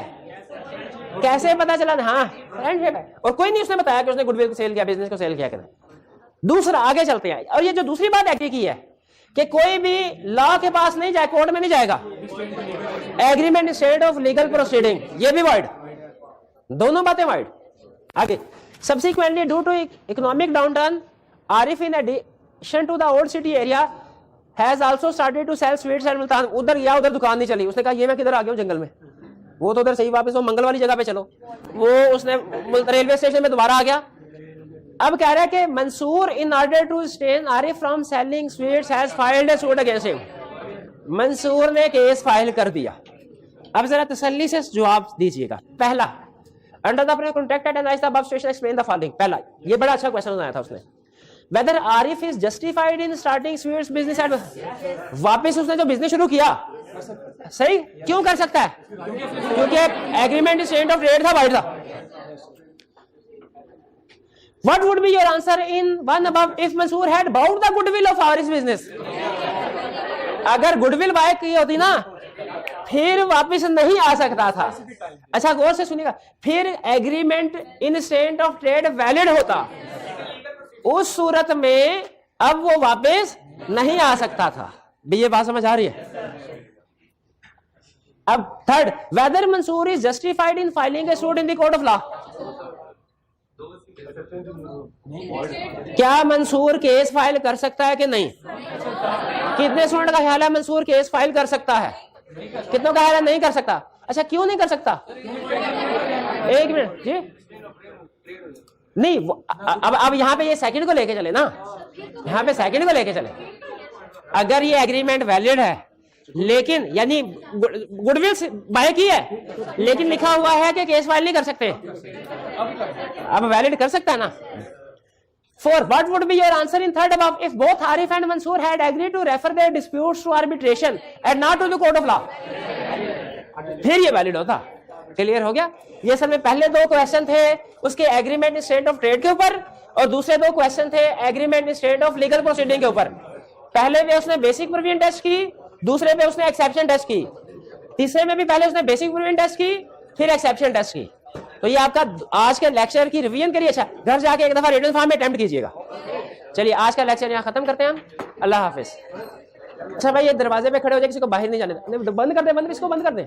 कैसे पता चला? हाँ, फ्रेंडशिप है, और कोई नहीं उसने बताया कि उसने गुडविल को सेल किया, बिजनेस को सेल किया कि नहीं। दूसरा, आगे चलते हैं, और ये जो दूसरी बात एग्री की है कि कोई भी लॉ के पास नहीं जाए, कोर्ट में नहीं जाएगा, agreement state of legal proceeding, ये भी वाइड, दोनों बातें वाइड। आगे, subsequently due to economic downturn, Arif in addition to the old city area has also started to sell sweets and Multan. उधर गया, उधर दुकान नहीं चली, उसने कहा ये मैं किधर आ गया हूँ जंगल में, वो तो उधर सही, वापस वो मंगल वाली जगह पे चलो, वो उसने रेलवे स्टेशन में दोबारा आ गया। अब कह रहा है कि Mansoor in order to stain Arif from selling sweets has filed a suit against him. Mansoor ने केस फाइल कर दिया। अब जरा तसल्ली से जवाब दीजिएगा। पहला, under the contract act analyse the above situation explain the following. पहला, ये बड़ा अच्छा क्वेश्चन बनाया था उसने। Whether Arif is justified in starting sweets business at, वापस उसने जो बिजनेस शुरू किया सही क्यों कर सकता है? क्योंकि एग्रीमेंट स्टेट ऑफ ट्रेड था, वाइड था। What would be your answer in one above if Mansoor had bought the goodwill of Arif's business? अगर गुडविल बाय की होती ना फिर वापस नहीं आ सकता था। अच्छा गौर से सुनिएगा, फिर agreement in state of trade valid होता, उस सूरत में अब वो वापस नहीं आ सकता था। भी ये बात समझ आ रही है? अब third, whether Mansoor is justified in filing a suit in the court of law. क्या मंसूर केस फाइल कर सकता है कि नहीं? कितने स्टूडेंट का ख्याल है मंसूर केस फाइल कर सकता है? कितनों का ख्याल है नहीं कर सकता? अच्छा क्यों नहीं कर सकता? एक मिनट जी, नहीं अब यहाँ पे ये सेकंड को लेके चले ना, यहाँ पे सेकंड को लेके चले। अगर ये एग्रीमेंट वैलिड है लेकिन यानी गुडविल बाय की है लेकिन लिखा हुआ है कि केस फाइल नहीं कर सकते, अब वैलिड कर सकता है ना। Four, what would be your answer in third above if both Arif and Mansoor had agreed to refer their disputes to arbitration and not to the court of law? फिर ये वैलिड होता। क्लियर हो गया? ये सर में पहले दो क्वेश्चन थे उसके एग्रीमेंट स्टेट ऑफ ट्रेड के ऊपर और दूसरे दो क्वेश्चन थे agreement state of legal proceeding के ऊपर। पहले में उसने बेसिक प्रूविंग टेस्ट की, दूसरे में उसने एक्सेप्शन टेस्ट की, तीसरे में भी पहले उसने बेसिक प्रूविंग टेस्ट की फिर एक्सेप्शन टेस्ट की। तो ये आपका आज के लेक्चर की रिवीजन करिए। अच्छा घर जाके एक दफा रिटन फॉर्म में अटेम्प्ट कीजिएगा। चलिए आज का लेक्चर यहाँ खत्म करते हैं हम। अल्लाह हाफिज। अच्छा भाई ये दरवाजे पे खड़े हो जाए, किसी को बाहर नहीं जाने, बंद कर दे, बंद, इसको बंद कर दे।